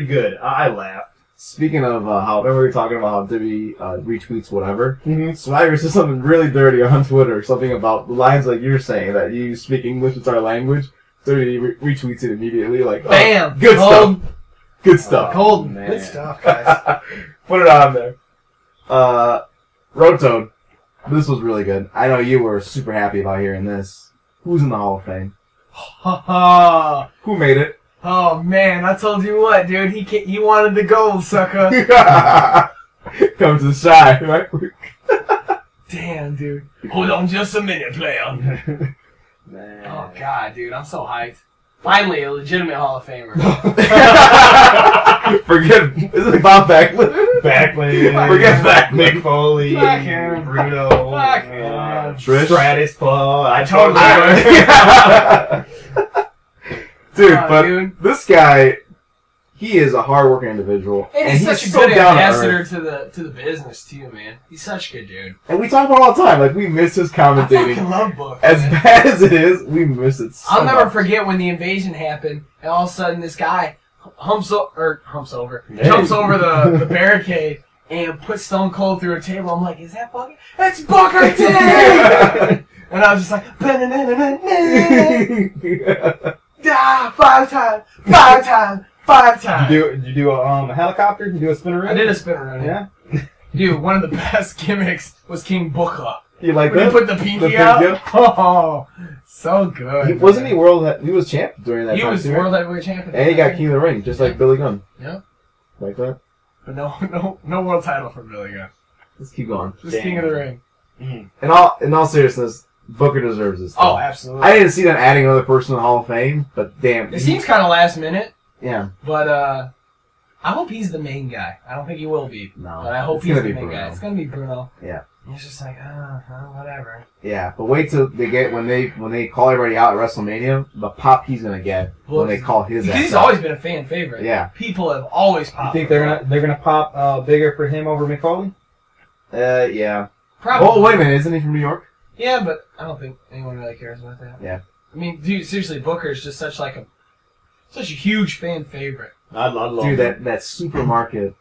good. I laughed. Speaking of how, remember we were talking about how WWE retweets whatever? Mm-hmm. Swagger said something really dirty on Twitter, something about the lines like you're saying, that you speak English, it's our language. WWE retweets it immediately, like, oh, Bam! good Cold. stuff. Good stuff. Cold. man. Good stuff, guys. Put it on there. Rotoad, this was really good. I know you were super happy about hearing this. Who's in the Hall of Fame? Ha ha. Who made it? Oh man, I told you what, dude. He wanted the gold, sucker. Come to the side, right? Damn, dude. Hold on just a minute, player. Man. Oh god, dude, I'm so hyped. Finally, a legitimate Hall of Famer. Forget, is it Bob Backlund? Backlund. Forget Backlund. Mick Foley. Fuck him. Bruno. Fuck him. Trish. Stratus Paul. I totally Dude, Oh, but dude. this guy, he is a hard-working individual, And he's such a so good down to ambassador earth. to the business too, man. He's such a good dude. And we talk about it all the time. Like, we miss his I commentating. fucking love Book. As man. bad as it is, we miss it so I'll never much. forget when the invasion happened, and all of a sudden this guy jumps over the barricade and puts Stone Cold through a table. I'm like, is that Booker? It's Booker T! And I was just like, five times. Did you do a helicopter? Did you do a spinner? I did a spin around. Yeah. Dude, one of the best gimmicks was King Booker. You like When that? he put the pinky The out. pinky Oh, so good. Wasn't he He was champ during that He time was too, right? world heavyweight champion. And he got King of the Ring, just like Billy Gunn. Yeah. Like that. But no world title for Billy Gunn. Let's keep going. Just King of the Ring. In all seriousness, Booker deserves this. Oh, stuff. absolutely. I didn't see them adding another person to the Hall of Fame, but damn. It seems kind of last minute, Yeah. but I hope he's the main guy. I don't think he will be, No. but I hope it's he's gonna the be main Bruno. guy. It's gonna be Bruno. Yeah. And it's just like, whatever. Yeah, but wait till they get when they call everybody out at WrestleMania, the pop he's gonna get when they call his Because ass he's out. always been a fan favorite. Yeah. People have always You popped. think for they're gonna pop bigger for him over Mick Foley? Yeah. Probably. Oh, wait a minute, isn't he from New York? Yeah, but I don't think anyone really cares about that. Yeah. I mean, dude, seriously, Booker is just such a huge fan favorite. I love Dude, that supermarket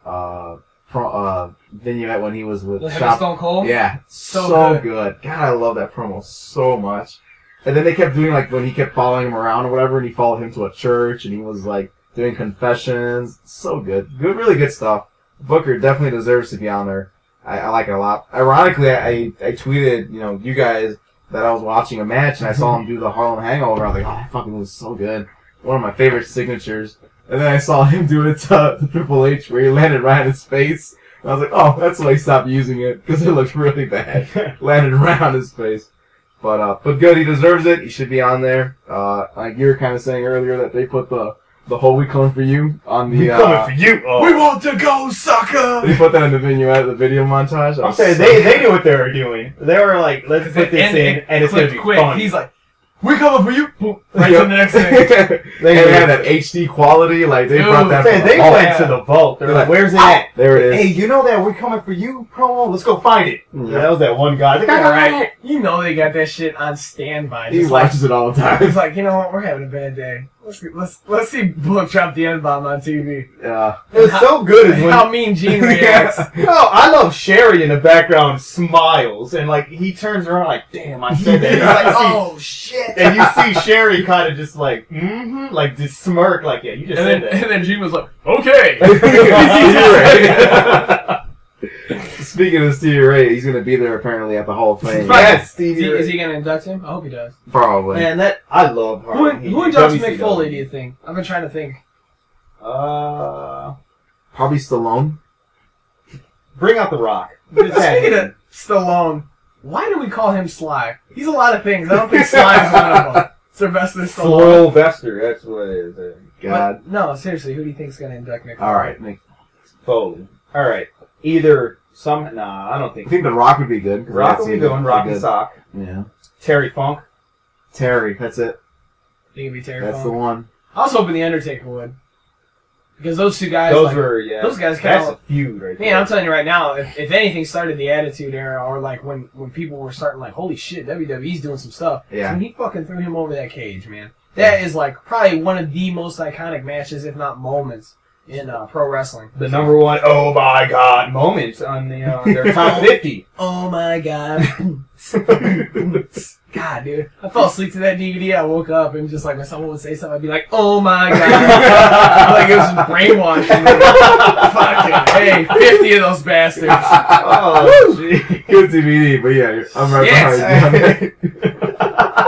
vignette when he was with Like Shop. Stone Cold? Yeah, So so good. God, I love that promo so much. And then they kept doing like when he kept following him around or whatever, and he followed him to a church, and he was like doing confessions. So good, really good stuff. Booker definitely deserves to be on there. I like it a lot. Ironically, I tweeted you guys that I was watching a match and I saw him do the Harlem Hangover. I was like, oh, that fucking was so good. One of my favorite signatures. And then I saw him do it to Triple H where he landed right in his face. And I was like, oh, that's why he stopped using it because it looked really bad. Landed right on his face. But good, he deserves it. He should be on there. Like you were kind of saying earlier that they put the whole "We Coming For You" on the. coming for you. Oh. We want to go, sucker! They put that in the vignette, the video montage. I'm saying they knew what they were doing. They were like, let's put this in, and it's gonna be quick. fun. He's like, "We coming for you!" Boom, right Yep. to the next thing. They had that HD quality, like they Dude, brought that. They from the went vault. to the vault. They're They're like, like, where's it at? There it is. Hey, you know that "We're Coming For You" promo? Let's go find it. Yeah. Yeah, that was that one guy. The guy All right, you know they got that shit on standby. He Just like, watches it all the time. he's like, you know what? We're having a bad day. Let's see Book drop the N-bomb on TV. Yeah. It was so good as when How Mean Gene reacts. No, I love Sherry in the background smiles and like he turns around like, damn, I said that. He's like, You see- oh shit. and you see Sherry kind of just like, like just smirk like, yeah, you just said that. And then Gene was like, okay. Speaking of Stevie Ray, he's gonna be there apparently at the Hall of Fame. Yes, Is Stevie. he, is he gonna induct him? I hope he does. Probably. Man, that I love Who Harlem Heat. inducts WCW. Mick Foley, do you think? I've been trying to think. Probably Stallone. Bring out The Rock. Speaking of Stallone, why do we call him Sly? He's a lot of things. I don't think Sly is one of them. Sylvester Stallone. Sylvester, that's what it is. God. No, seriously, who do you think's going to induct Nick All right. I Foley. All right. Either some. Nah, I don't think. think The Rock would be good. 'cause Rock that's will be good one. Rock and Sock. Yeah. Terry Funk. Terry. That's it. Think it'd be Terry That's Funk? the one. I was hoping The Undertaker would. Because those two guys, Those like, were, yeah. those guys That's kinda- a feud right man, there. I'm telling you right now, if anything started the Attitude Era, or like when people were starting like, holy shit, WWE's doing some stuff. Yeah. When he fucking threw him over that cage, man. That is like probably one of the most iconic matches, if not moments, in pro wrestling. The number one, oh my god, moments on the their top 50. Oh my god. God, dude. I fell asleep to that DVD. I woke up and just like when someone would say something, I'd be like, oh my god. Like it was just brainwashing me. Fucking, hey, 50 of those bastards. Oh, gee. Good DVD, but yeah, I'm right behind you.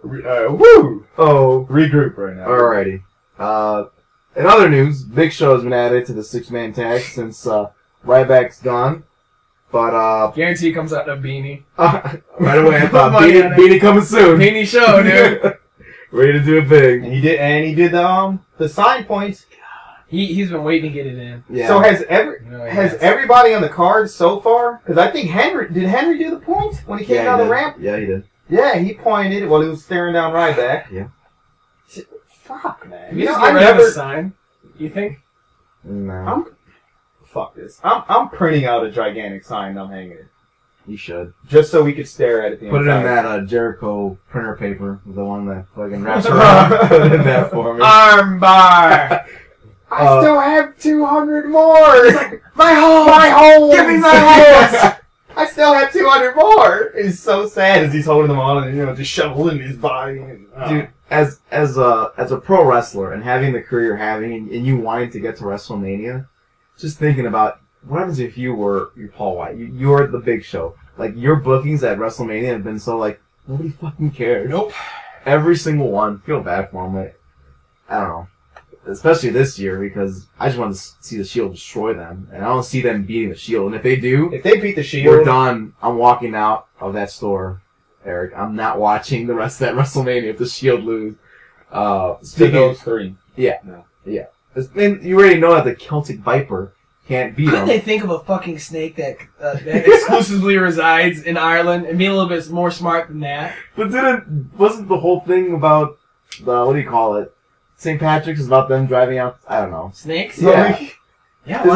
Woo! Oh. Regroup right now. Alrighty. In other news, Big Show has been added to the 6-man tag since Ryback's gone. But Guarantee comes out in a beanie. right away, I thought Money on it. Beanie coming soon. Beanie show, dude. Ready to do it big. And he did the sign points. He's been waiting to get it in. Yeah. So has Yes. everybody on the card so far? Because I think Henry do the point when he came Yeah, down he the did. ramp? Yeah, he did. Yeah, he pointed while he was staring down Ryback. Yeah. Fuck, man. You You know, just I get rid of never. a sign. You think? No. Fuck this. I'm printing out a gigantic sign and I'm hanging it. You should. Just so we could stare at it the Put it in entire that Jericho printer paper, the one that fucking wraps around. Put it in that for me. Armbar. I still have 200 more! He's like, my hole. My holes! Give me my holes. I still have 200 more! It's so sad as he's holding them on and, just shoveling his body. And, Dude, as a pro wrestler and having the career you're having and you wanting to get to WrestleMania, just thinking about what happens if you were Paul White. You're the Big Show. Like, your bookings at WrestleMania have been so, like, nobody fucking cares. Nope. Every single one. Feel bad for them. I don't know. Especially this year, because I just want to see the Shield destroy them. And I don't see them beating the Shield. And if they do, if they beat the Shield, we're done. I'm walking out of that store, Eric. I'm not watching the rest of that WrestleMania if the Shield lose. Speaking of those three. Yeah. No. Yeah. And you already know that the Celtic Viper can't beat Couldn't them. they think of a fucking snake that exclusively resides in Ireland and be a little bit more smart than that? But wasn't the whole thing about what do you call it? St. Patrick's is about them driving out, I don't know. Snakes? Yeah. Yeah, Isn't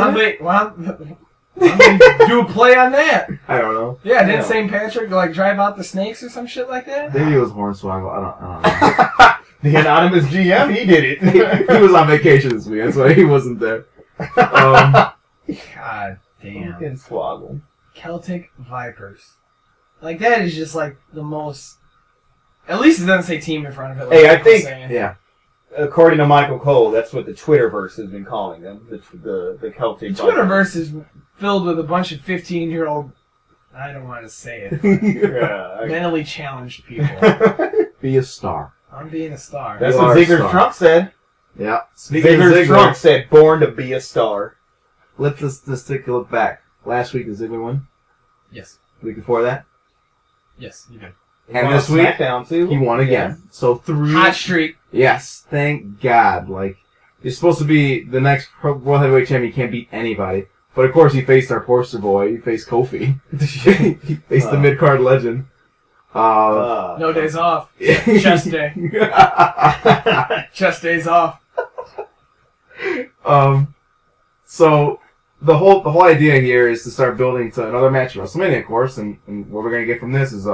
why don't they do a play on that? I don't know. Yeah, didn't Yeah. St. Patrick like drive out the snakes or some shit like that? Maybe it was Hornswoggle. I don't know. The anonymous GM, he did it. He was on vacation this week, that's why he wasn't there. God damn. Fucking swoggle. Celtic Vipers. Like, that is just like the most... At least it doesn't say team in front of it. Like Hey, I Michael's think- saying. Yeah. According to Michael Cole, that's what the Twitterverse has been calling them. The Celtic. The Twitterverse is filled with a bunch of 15-year-old... I don't want to say it. Yeah. Mentally challenged people. Be a star. I'm being a star. That's You what are a Ziggler star. Trump said. Yeah. Speaking of Ziggler Trump Ziggler, said, "Born to be a star." let's take a look back. Last week, the Ziggler won. Yes. The week before that. Yes, you did. And Won this week, SmackDown too. he won again. So 3... Hot streak. Yes, thank God. Like, he's supposed to be the next World Heavyweight Champion. He can't beat anybody. But of course, he faced our poster boy. He faced Kofi. He faced the mid-card legend. No days off. Chest day. Chest days off. So the whole idea here is to start building to another match at WrestleMania, of course, and what we're gonna get from this is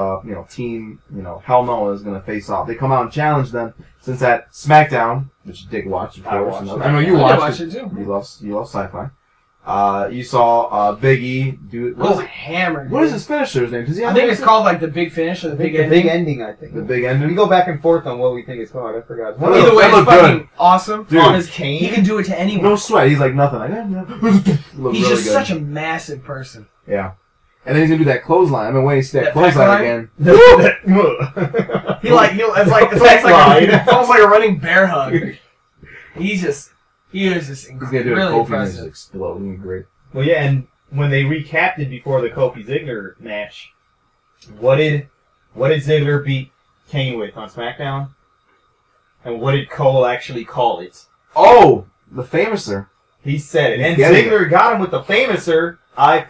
team Hell No is gonna face off. They come out and challenge them since at SmackDown, which you did watch, of I course. watched I know you I watched watched it too. You love sci-fi. You saw Big E do Oh, hammered. what is his finisher's name? Does he have I think a it's called like the big finish or the big the ending. big ending, I think. the big We ending? go back and forth on what we think it's called. I forgot. Well, Either way, that it's looked fucking awesome. Dude. on his He cane. can do it to anyone. No sweat. He's like nothing. Looked He's really just good. such a massive person. Yeah. And then he's gonna do that clothesline. I've been waiting to see that That clothesline back again. It's almost like a running bear hug. he was just He's gonna do really a Kofi and just impressive. explode. He's great. Well, yeah, and when they recapped it before the Kofi Ziggler match, what did Ziggler beat Kane with on SmackDown? And what did Cole actually call it? Oh, the Famouser. He said it. And He's getting Ziggler got him with the Famouser. I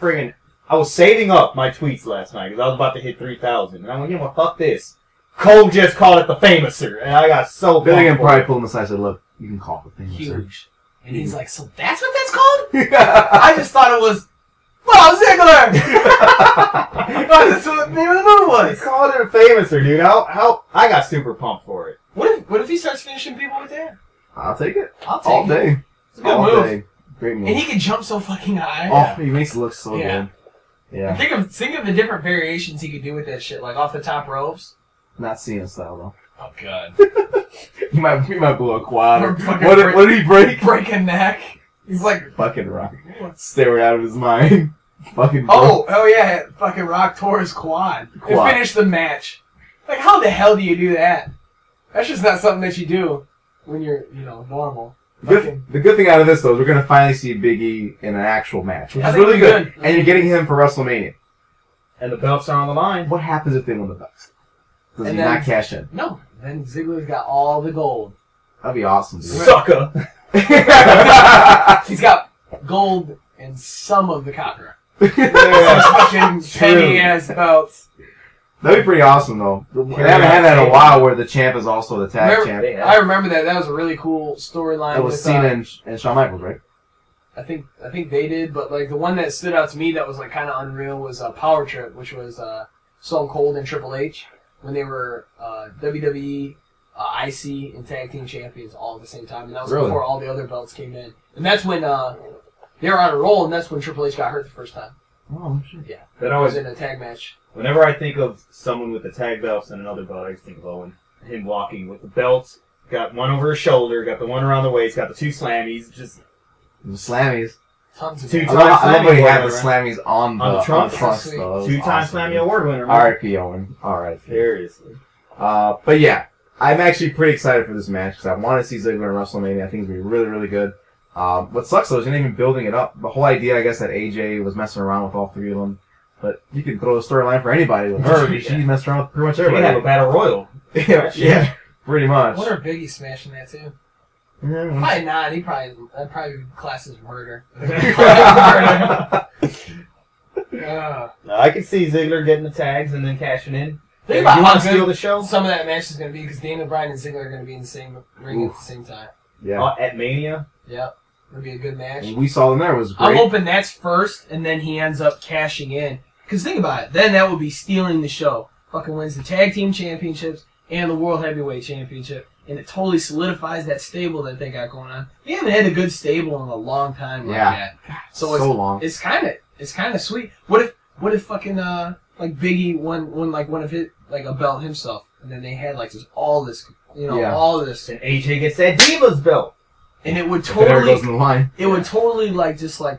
was saving up my tweets last night because I was about to hit 3,000. And I went, well, fuck this. Cole just called it the Famouser. And I got so Billingham pumped. probably pulled him aside and said, look, you can call it the Famouser. huge. And he's like, so that's what that's called? I just thought it was, wow, Ziggler! Oh, that's what the name of the move He was. called it a Famouser, dude. How I got super pumped for it. What if he starts finishing people with that? I'll take it. I'll take All it. day. It's a good All move. day. Great move. And he can jump so fucking high. Oh, he makes it look so Yeah. good. Yeah. Think of the different variations he could do with that shit, like off the top ropes. Not Cena style, though. Oh, God. He might blow a quad. Or fucking What did he break? Break a neck. He's like, Fucking Rock. Staring out of his mind. Fucking oh yeah, fucking Rock tore his quad. Quad. And finished the match. Like, how the hell do you do that? That's just not something that you do when you're, normal. The good thing out of this, though, is we're going to finally see Big E in an actual match, which I is think really we good. could. And you're getting him for WrestleMania. And the belts are on the line. What happens if they win the belts? Does And he then- not cash in? No. Then Ziggler's got all the gold. That'd be awesome, dude. Sucker. He's got gold and some of the copper. Yeah. Fucking penny ass belts. That'd be pretty awesome, though. We haven't had that in a while where the champ is also the tag champ. I remember that. That was a really cool storyline. That was with, Cena and Shawn Michaels, right? I think they did, but like the one that stood out to me that was like kind of unreal was Power Trip, which was Stone Cold and Triple H when they were WWE, IC, and Tag Team Champions all at the same time, and that was Really? before all the other belts came in. And that's when they were on a roll, and that's when Triple H got hurt the first time. Oh, shit. Yeah, That it always was in a tag match. Whenever I think of someone with the tag belts and another belt, I just think of Owen. Him walking with the belts, got one over his shoulder, got the one around the waist, got the two slammies, just The Slammies. Tons of Two belts. I love when he had the Slammy Slammies on the trunks. trunks, Sweet. though. That was two-time awesome, Slammy dude. Award winner. man. R.I.P. Owen. R.I.P. Seriously. But yeah, I'm actually pretty excited for this match because I want to see Ziggler in WrestleMania. I think it's going to be really, really good. What sucks, though, is you're not even building it up. The whole idea, I guess, that AJ was messing around with all three of them. But you can throw a storyline for anybody with her because she's messed around with pretty much We can have a everybody. battle royal. yeah, pretty much. I wonder if Biggie's smashing that too. Yeah. Probably not. I'd probably class as murder. I can see Ziggler getting the tags and then cashing in. Think You about how want to steal good the show? some of that match is going to be because Daniel Bryan and Ziggler are going to be in the same ring at the same time. Yeah. At Mania? Yep. It'll be a good match. And we saw them there. It was I'm great. hoping that's first, and then he ends up cashing in. Because think about it. Then that would be stealing the show. Fucking wins the Tag Team Championships and the World Heavyweight Championship. And it totally solidifies that stable that they got going on. They haven't had a good stable in a long time like Yeah. that. So it's, long. It's kind of sweet. What if fucking like Biggie won like one of his like a belt himself, and then they had like all this Yeah. all this, And AJ gets that Divas belt. and it would If it ever goes totally in the line. it would totally like just like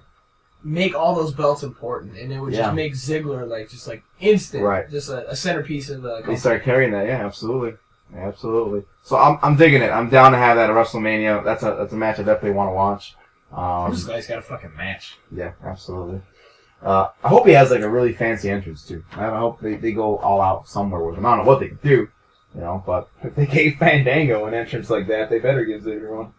make all those belts important, and it would Yeah. just make Ziggler like just like instant, Right. just a centerpiece of the They company. start carrying that, yeah, absolutely. Absolutely. So I'm digging it. I'm down to have that at WrestleMania. That's a match I definitely want to watch. This guy's got a fucking match. Yeah, absolutely. I hope he has like a really fancy entrance too. I hope they go all out somewhere with him. I don't know what they can do, but If they gave Fandango an entrance like that, they better give Ziggler one.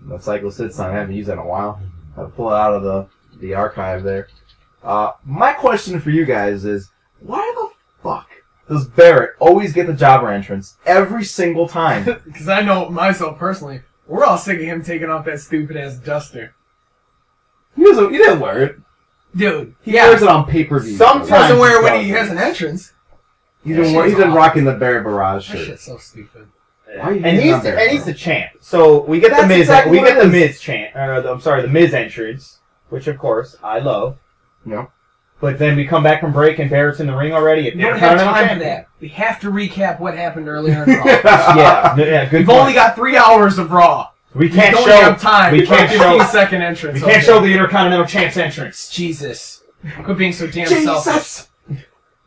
the Cycle Sid sign, I haven't used that in a while. I'll pull it out of the archive there. My question for you guys is, why the fuck does Barrett always get the jobber entrance every single time? Because I know myself personally, we're all sick of him taking off that stupid ass duster, He didn't wear it. dude. He wears it on pay-per-view. Sometimes He doesn't wear it he when he does. has an entrance. He's That been shit's awful. rocking the Barrett Barrage That shirt. shit's so stupid. Why are you And hating on he's Barrett, the champ. So we get That's the Miz. exactly We what get it the is. Miz chant. The Miz entrance, which of course I love. Yeah. But then we come back from break and Barrett's in the ring already. We don't have time for that. We have to recap what happened earlier in Raw. Yeah, good. We've point. only got 3 hours of Raw. We We can't don't show. have time. We for a can't show. 15-second entrance. We can't show the Intercontinental Champ's entrance. Jesus. Quit being so damn selfish. Jesus!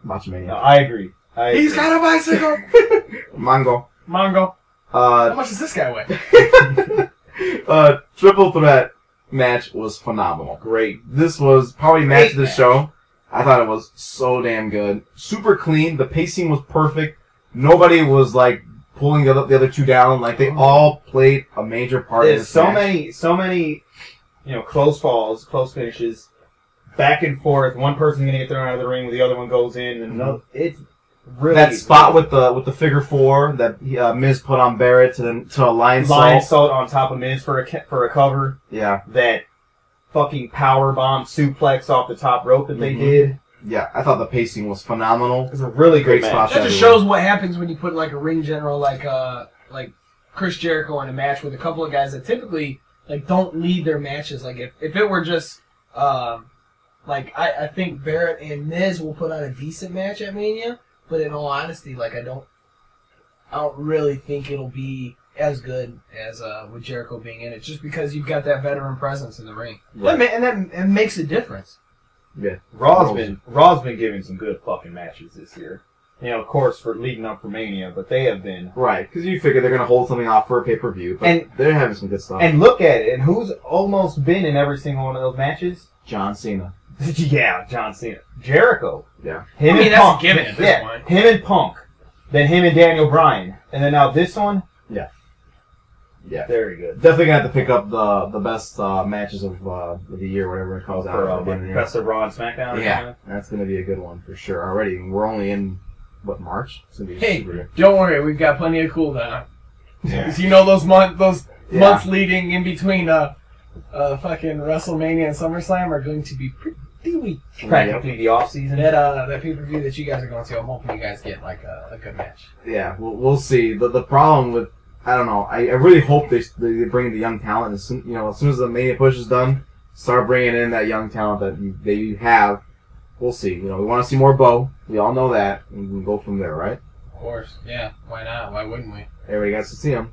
Macho Mania. No, I agree. He's got a bicycle. Mongo. Mongo. How Uh, much does this guy weigh? Triple threat match was phenomenal. Great. This was probably match of the match. show. I thought it was so damn good. Super clean. The pacing was perfect. Nobody was like pulling the other two down. Like they all played a major part in There's this so match. many, close falls, close finishes, back and forth. One person's gonna get thrown out of the ring, the other one goes in, and another. It's really That spot with the figure four that Miz put on Barrett to a lion Lion salt. Salt on top of Miz for a cover. Yeah, That fucking power bomb suplex off the top rope that they Mhm. did. yeah. I thought the pacing was phenomenal. It was a really Great great spot. match. That just shows what happens when you put like a ring general like Chris Jericho in a match with a couple of guys that typically like don't lead their matches. Like if it were just I think Barrett and Miz will put on a decent match at Mania, but in all honesty, like I don't really think it'll be as good as with Jericho being in it, just because you've got that veteran presence in the ring. Right. That makes a difference. Yeah, Raw's been giving some good fucking matches this year. Of course, for leading up for Mania, but they have been. right. Because you figure they're gonna hold something off for a pay per view, but And- they're having some good stuff. And look at it, and who's almost been in every single one of those matches? John Cena. Yeah, John Cena. Jericho. Yeah. Him I mean, and that's a Punk. given at this point. Him and Punk. Then him and Daniel Bryan. And then now this one? Yeah. Very good. Definitely gonna have to pick up the best matches of the year, whatever it comes out. For at the end of the year. Best of Raw and SmackDown? or Yeah, something? that's gonna be a good one for sure. Already, we're only in March. It's gonna be Hey, super good. don't worry, we've got plenty of cooldown. Yeah. 'Cause you know those months Yeah. leading in between fucking WrestleMania and SummerSlam are going to be pretty weak. Practically the off-season. That pay-per-view that you guys are going to, I'm hoping you guys get like a good match. Yeah, we'll see. The problem with I don't know. I really hope they bring in the young talent as soon as soon as the Mania push is done, start bringing in that young talent that they have. We'll see. We want to see more Bo. We all know that, and we can go from there, right? Of course, yeah. Why not? Why wouldn't we? Everybody gets to see him.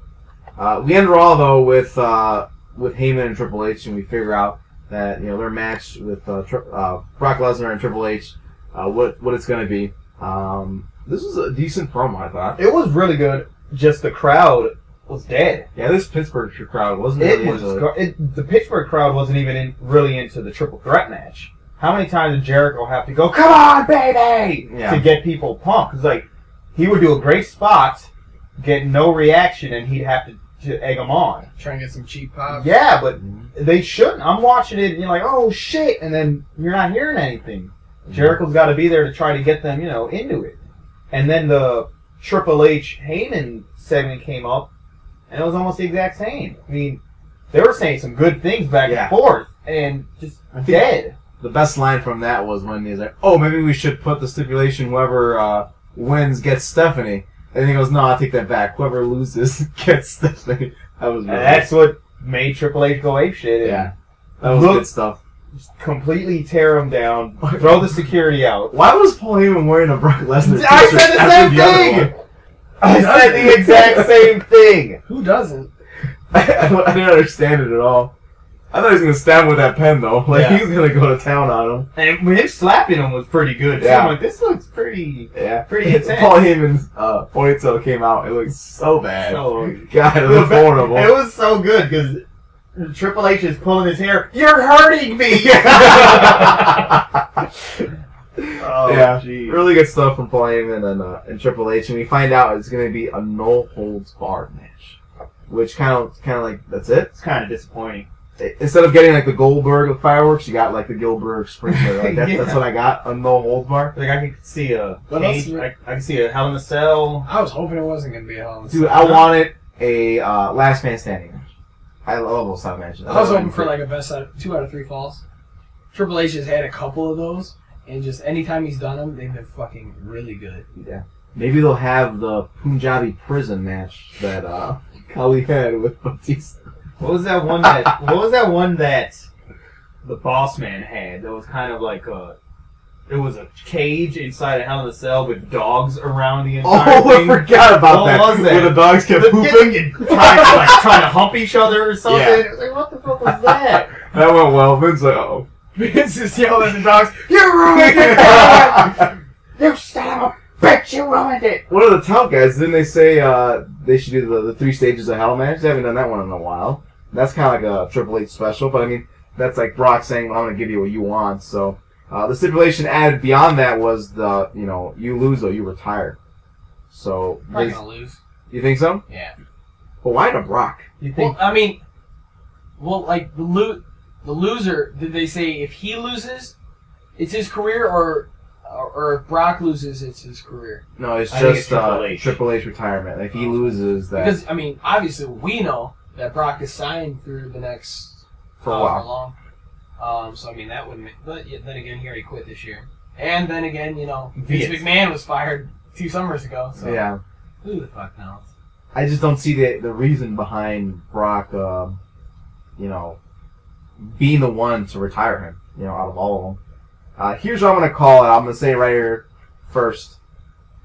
We end Raw though with Heyman and Triple H, and we figure out that their match with Brock Lesnar and Triple H, what it's going to be. This was a decent promo, I thought. It was really good. Just the crowd was dead. Yeah, this Pittsburgh crowd wasn't really The Pittsburgh crowd wasn't even really into the triple threat match. How many times did Jericho have to go, "Come on, baby," to get people pumped? Because like he would do a great spot, get no reaction, and he'd have to egg them on. Try and get some cheap pop. Yeah, but they shouldn't. I'm watching it, and you're like, "Oh shit," and then you're not hearing anything. Jericho's got to be there to try to get them, into it. And then the Triple H Heyman segment came up, and it was almost the exact same. I mean, they were saying some good things back Yeah. and forth, and just dead. The best line from that was when he's like, "Oh, maybe we should put the stipulation whoever wins gets Stephanie." And he goes, "No, I take that back. Whoever loses gets Stephanie." That was And really that's what made Triple H go apeshit. And yeah. That was Look- good stuff. just completely tear him down, throw the security out. Why was Paul Heyman wearing a Brock Lesnar I t-shirt said the after same the other thing! one? I said the exact same thing! Who doesn't? I didn't understand it at all. I thought he was going to stab him with that pen, though. Like, Yeah. he was going to go to town on him. And him slapping him was pretty good. too. Yeah. I'm like, this looks pretty Yeah. pretty intense. Paul Heyman's ponytail came out. It looked so bad. So- God, it was horrible. It was so good because Triple H is pulling his hair. You're hurting me! Oh, yeah, geez. really good stuff from Paul Heyman and Triple H, and we find out it's going to be a no holds barred match, which kind of like that's it. It's kind of disappointing. Instead of getting like the Goldberg fireworks, you got like the Gilbert sprinkler. Like Yeah. that's what I got, a no holds bar. Like I can see a What else? cage. I can see a Hell in a Cell. I was hoping it wasn't going to be a Hell in a Dude, Cell. I wanted a last man standing match. I love those type of matches. I was hoping for like a best 2 out of 3 falls. Triple H has had a couple of those, and just anytime he's done them, they've been fucking really good. Yeah. Maybe they'll have the Punjabi prison match that Khali had with Batista. What was that one that the Boss Man had? That was kind of like it was a cage inside a Hell in a Cell with dogs around the entire Oh, I thing. forgot about What that. was that? Where the dogs kept pooping. trying to hump each other or something. Yeah. It was like, what the fuck was that? That went well. Vince like, oh. Vince just yelled at the dogs, You ruined it! You son of a bitch! You ruined it! One of the top guys, didn't they say they should do the 3 stages of hell match? They haven't done that one in a while. That's kind of like a Triple H special, but I mean, that's like Brock saying, well, I'm going to give you what you want. So the stipulation added beyond that was the, you lose or you retire. So Probably gonna lose. You think so? Yeah. Well, why to Brock? You think? Well, I mean, like the loser. Did they say if he loses, it's his career, or if Brock loses, it's his career? No, it's I think just it's Triple H retirement. If he loses, that Because I mean, obviously we know that Brock is signed through the next for a while. long. So I mean that wouldn't. But then again, he already quit this year. And then again, Vince Yes. McMahon was fired 2 summers ago. So Yeah. who the fuck knows? I just don't see the reason behind Brock, being the one to retire him, out of all of them. Here's what I'm going to call it. I'm going to say it right here first.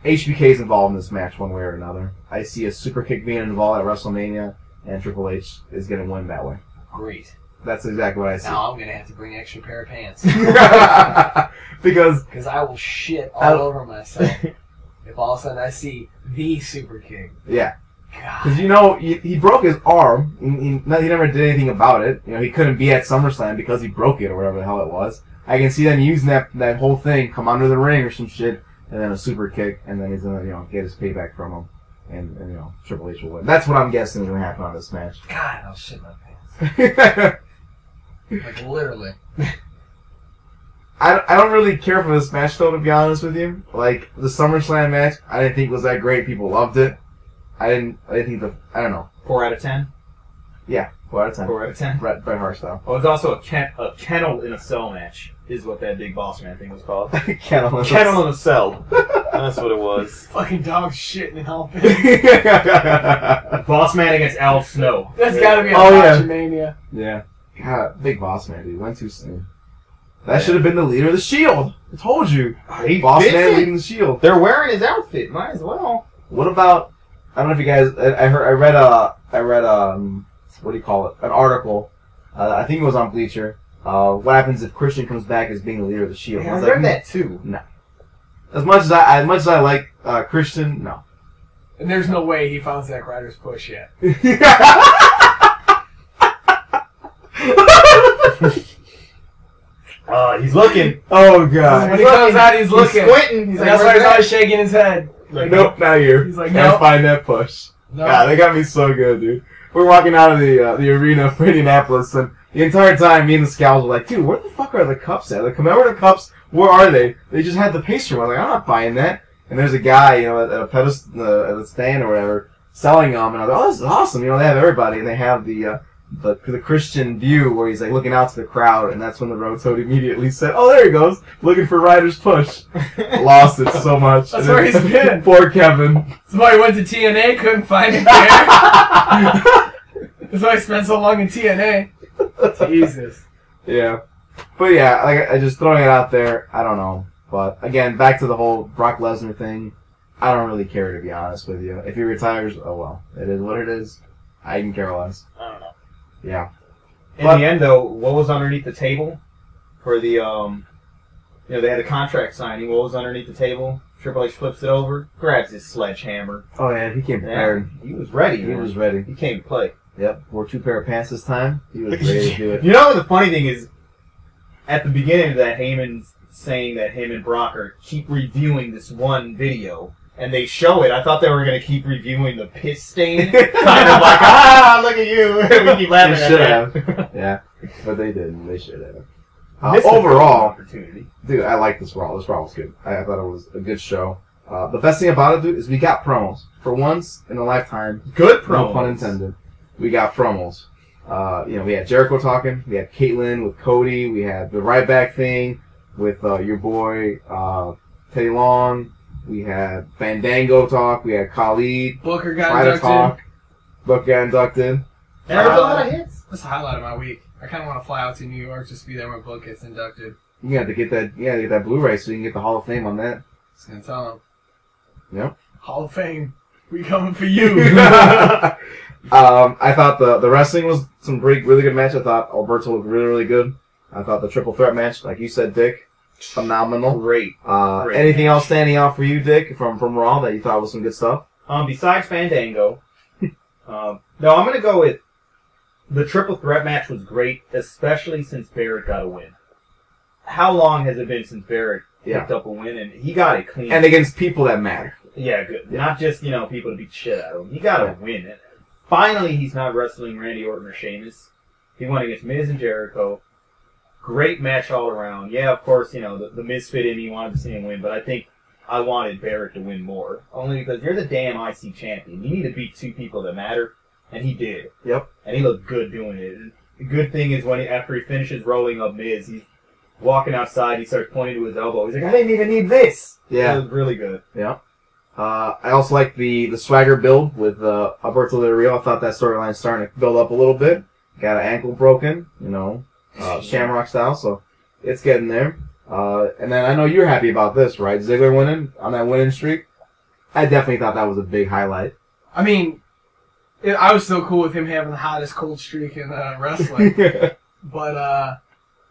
HBK is involved in this match one way or another. I see a super kick being involved at WrestleMania, and Triple H is going to win that way. Great. That's exactly what I see. Now I'm gonna have to bring extra pair of pants Because because I will shit all over myself if all of a sudden I see the Super King. yeah. God. Because he broke his arm. He never did anything about it. He couldn't be at SummerSlam because he broke it or whatever the hell it was. I can see them using that whole thing, come under the ring or some shit, and then a super kick, and then he's gonna get his payback from him, and Triple H will win. That's what I'm guessing is gonna happen on this match. God, I'll shit my pants. Like literally. I don't really care for this match though, to be honest with you. Like the SummerSlam match, I didn't think was that great. People loved it. I didn't think I don't know. 4 out of 10. Yeah, 4 out of 10. 4 out of 10. Bret Hart style. Oh, it's also a kennel in a cell match, is what that big boss man thing was called. Kennel Kennel in a cell. That's what it was. Fucking dog shitting in hell pit. Boss man against Al Snow. That's gotta be a Oh, yeah. Mania. Yeah. God, big boss man, dude. Went too soon. That should have been the leader of the Shield. I told you. He Boss fits man it. leading the Shield. They're wearing his outfit. Might as well. What about? I don't know if you guys. I read what do you call it? An article. I think it was on Bleacher. What happens if Christian comes back as being the leader of the Shield? Yeah, I I was read like, that too. No. As much as I like Christian, no. And there's no way he found Zack Ryder's push yet. He's looking. Oh god. When he comes out, he's looking. Squinting. He's like, That's why "Where's he's that?" always shaking his head. Like, Nope, not here. He's like, Can't nope. find that push. No. God, they got me so good, dude. We're walking out of the arena for Indianapolis, and the entire time, me and the Scowls were like, dude, where the fuck are the cups at? The commemorative cups, where are they? They just had the pastry. I'm like, I'm not buying that. And there's a guy, at a pedestal, at a stand or whatever, selling them, and I was like, oh, this is awesome. They have everybody, and they have the Christian view where he's like looking out to the crowd, and that's when the Road Toad immediately said, oh, there he goes, looking for Ryder's push. Lost it so much. That's And where then- he's been. Poor Kevin. That's why he went to TNA, couldn't find it there. That's why he spent so long in TNA. Jesus. Yeah. But yeah, like I just throwing it out there, I don't know. But again, back to the whole Brock Lesnar thing, I don't really care, to be honest with you. If he retires, oh well. It is what it is. I can care less. I don't know. Yeah. In But- the end, though, what was underneath the table for the they had a contract signing. What was underneath the table? Triple H flips it over, grabs his sledgehammer. Oh yeah, he came prepared. He was ready. He man. was ready. He came to play. Yep. Wore 2 pair of pants this time. He was ready to do it. You know, the funny thing is, at the beginning of that, Heyman's saying that him and Brock keep reviewing this one video, and they show it. I thought they were going to keep reviewing the piss stain. Kind of like, look at you. We keep laughing They at should that. have. Yeah. But they didn't. They should have. Missed the Overall, opportunity. dude, I like this Raw. This Raw was good. I thought it was a good show. The best thing about it, dude, is we got promos. For once in a lifetime, Good no promo. pun intended, we got promos. We had Jericho talking. We had Caitlyn with Cody. We had the right back thing with your boy Teddy Long. We had Fandango talk. We had Khalid. Booker got Ryder inducted. talk. Book got inducted. And there was a lot of hits. That's the highlight of my week. I kind of want to fly out to New York just to be there when Book gets inducted. You got to get that. You got to get that Blu-ray so you can get the Hall of Fame on that. Just gonna tell him. Yep. Hall of Fame, we coming for you. I thought the wrestling was some really good match. I thought Alberto looked really, really good. I thought the triple threat match, like you said, Dick, phenomenal. Great. Great Anything match. else standing out for you, Dick, from Raw that you thought was some good stuff? Besides Fandango, no, I'm going to go with The triple threat match was great, especially since Barrett got a win. How long has it been since Barrett picked up a win? And he got it clean. And against people that matter. Yeah, good. Not just, people to beat the shit out of him. He got a win. And finally, he's not wrestling Randy Orton or Sheamus. He won against Miz and Jericho. Great match all around. Yeah, of course, the Misfit in me wanted to see him win, but I think I wanted Barrett to win more. Only because you're the damn IC champion. You need to beat two people that matter, and he did. Yep. And he looked good doing it. The good thing is after he finishes rolling up Miz, he's walking outside, he starts pointing to his elbow. He's like, I didn't even need this. Yeah. It was really good. Yeah. I also like the swagger build with Alberto Del Rio. I thought that storyline is starting to build up a little bit. Got an ankle broken, Shamrock style, so it's getting there. And then I know you're happy about this, right? Ziggler winning on that winning streak. I definitely thought that was a big highlight. I mean, I was still cool with him having the hottest cold streak in wrestling. But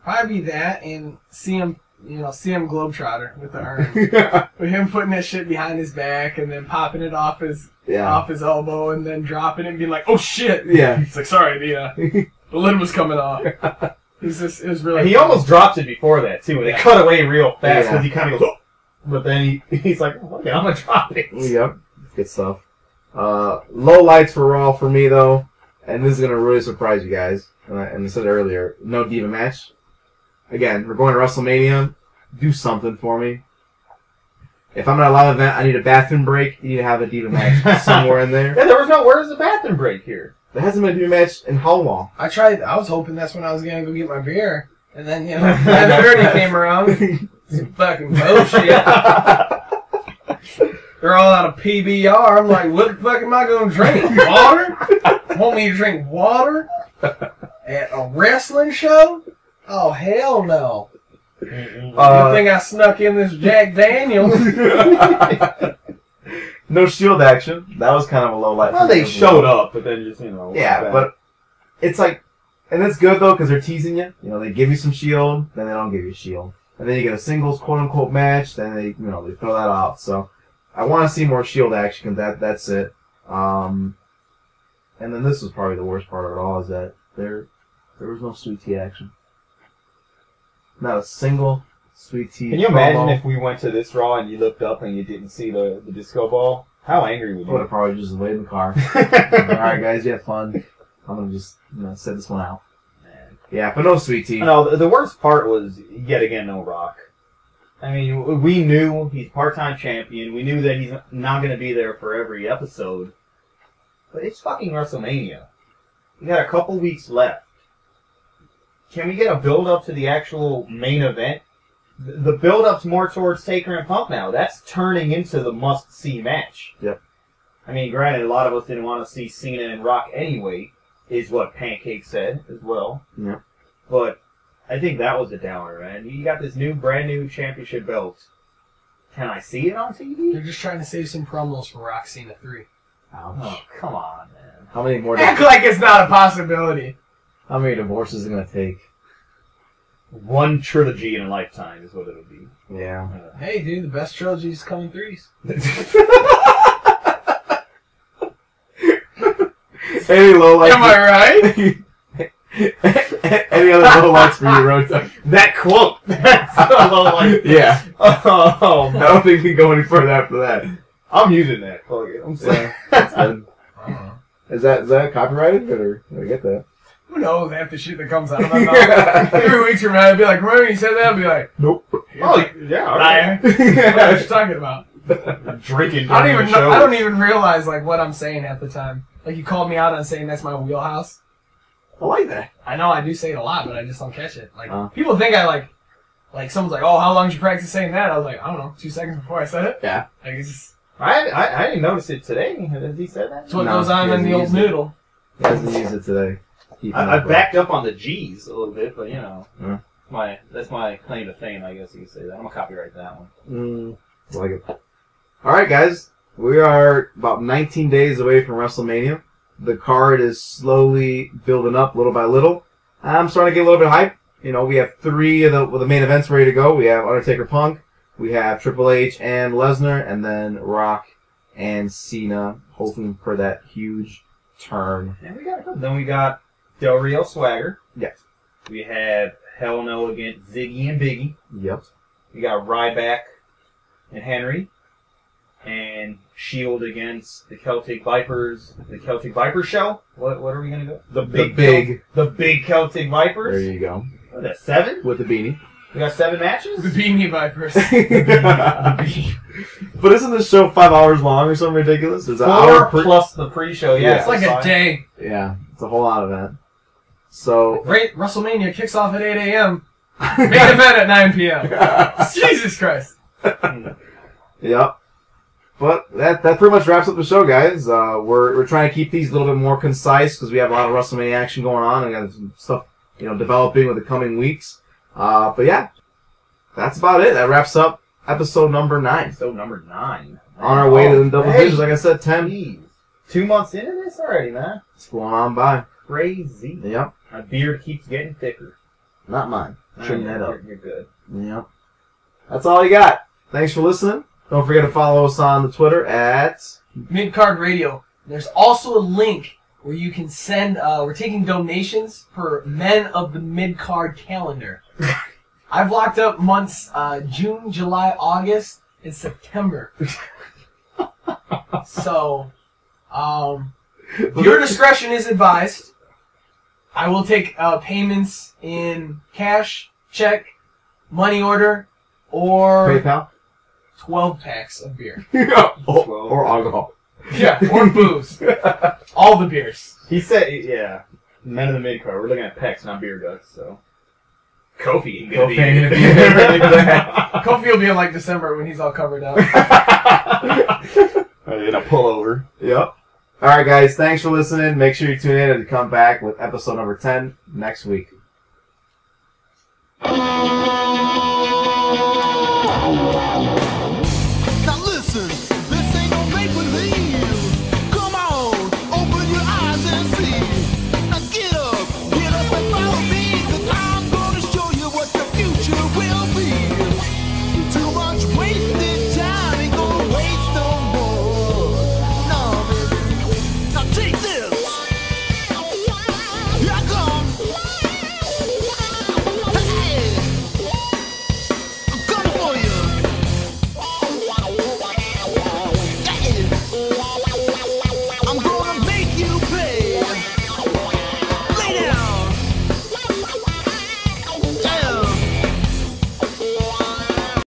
probably that and see him Globetrotter with the urn. With him putting that shit behind his back and then popping it off his elbow and then dropping it and being like, oh shit! Yeah. It's like, sorry, the lid was coming off. It was really And he almost drops it before that, too. And they cut away real fast because he kind of goes, oh! But then he's like, okay, I'm going to drop it. Yep. Good stuff. Low lights for Raw for me, though. And this is going to really surprise you guys. And I said earlier, no Diva match. Again, we're going to WrestleMania. Do something for me. If I'm at a live event, I need a bathroom break. You need to have a Diva match somewhere in there. Yeah, where's the bathroom break here? There hasn't been a Diva match in how long? I was hoping that's when I was going to go get my beer. And then, 9:30 came around. Some fucking bullshit. They're all out of PBR. I'm like, what the fuck am I going to drink? Water? Want me to drink water? At a wrestling show? Oh, hell no. Good thing I snuck in this Jack Daniels. No Shield action. That was kind of a low light. Well, they showed up, but then just, Yeah, but it's like, and it's good though because they're teasing you. They give you some Shield, then they don't give you Shield, and then you get a singles quote unquote match. Then they throw that out. So I want to see more Shield action because that's it. And then this was probably the worst part of it all is that there was no Sweet Tea action. Not a single Sweet Tea. Can you imagine if we went to this Raw and you looked up and you didn't see the disco ball? How angry would I you would have probably just laid in the car. Alright guys, you have fun. I'm going to just set this one out. Man. Yeah, but no Sweet Tea. No, the worst part was, yet again, no Rock. I mean, we knew he's part-time champion. We knew that he's not going to be there for every episode. But it's fucking WrestleMania. We got a couple weeks left. Can we get a build-up to the actual main event? The build-up's more towards Taker and Punk now. That's turning into the must-see match. Yep. I mean, granted, a lot of us didn't want to see Cena and Rock anyway, is what Pancake said as well. Yeah. But I think that was a downer, man. You got this brand new championship belt. Can I see it on TV? They're just trying to save some promos for Rock Cena 3. Ouch. Oh, come on, man. How many more? Act like it's not a possibility. How many divorces is it gonna take? One trilogy in a lifetime is what it'll be. Yeah. Hey, dude, the best trilogy's coming threes. Any low lights? Am I right? Any other low lights for you, Rota? That quote! That's a low light. Yeah. Oh, I man. don't think we can go any further after that. I'm using that. Fuck it. I'm saying. Yeah, that's good. Is that copyrighted or did I get that? Who knows half the shit that comes out of my mouth? 3 weeks from now, I'd be like, remember when you said that? I'd be like, Nope. Oh, yeah. All liar. right. What you talking about? Drinking. I don't even during the know. I shows. don't even realize like what I'm saying half the time. Like you called me out on saying that's my wheelhouse. I like that. I know I do say it a lot, but I just don't catch it. Like Oh. people think I like someone's like, oh, how long did you practice saying that? I was like, I don't know, 2 seconds before I said it. Yeah. Like it's just, I didn't notice it today. Has he said that? it's what No, goes on he in the hasn't old used it. noodle. He hasn't used it today. I backed up on the G's a little bit, but Yeah. that's my claim to fame, I guess you could say that. I'm gonna copyright that one. Like it. Alright guys, we are about 19 days away from WrestleMania. The card is slowly building up little by little. I'm starting to get a little bit hype. We have 3 of the main events ready to go. We have Undertaker Punk, we have Triple H and Lesnar, and then Rock and Cena, hoping for that huge turn. And we got Del Rio Swagger. Yes. We have Hell No against Ziggy and Biggie. Yep. We got Ryback and Henry. And Shield against the Celtic Vipers. The Celtic Vipers show? What are we going to go? The big Celtic Vipers? There you go. What is that, 7? With the beanie. We got 7 matches? The Beanie Vipers. But isn't this show 5 hours long or something ridiculous? There's an 4 hour plus the pre-show. Yeah, Yeah. It's like a day. Yeah, it's a whole lot of that. So Wrestlemania kicks off at 8 a.m. Main event at 9 p.m. Jesus Christ. Yep. But that pretty much wraps up the show, guys. We're trying to keep these a little bit more concise because we have a lot of WrestleMania action going on and got some stuff developing with the coming weeks. But yeah, that's about it. That wraps up episode number 9. Episode number 9. On our way to the double digits, like I said, 10. Jeez. 2 months into this already, man. It's going on by. Crazy. Yep. My beard keeps getting thicker. Not mine. Trim that up. You're good. Yep. That's all I got. Thanks for listening. Don't forget to follow us on the Twitter at MidCard Radio. There's also a link where you can send. We're taking donations for Men of the MidCard calendar. I've locked up months June, July, August, and September. So, your discretion is advised. I will take payments in cash, check, money order, or PayPal. 12 packs of beer. or alcohol. Yeah, or booze. All the beers. He said, yeah, Men of the Mid-Card. We're looking at pecs, not beer guts, so. Kofi ain't gonna be Kofi here. Kofi will be in like December when he's all covered up. In a pullover. Yep. Alright, guys. Thanks for listening. Make sure you tune in and come back with episode number 10 next week.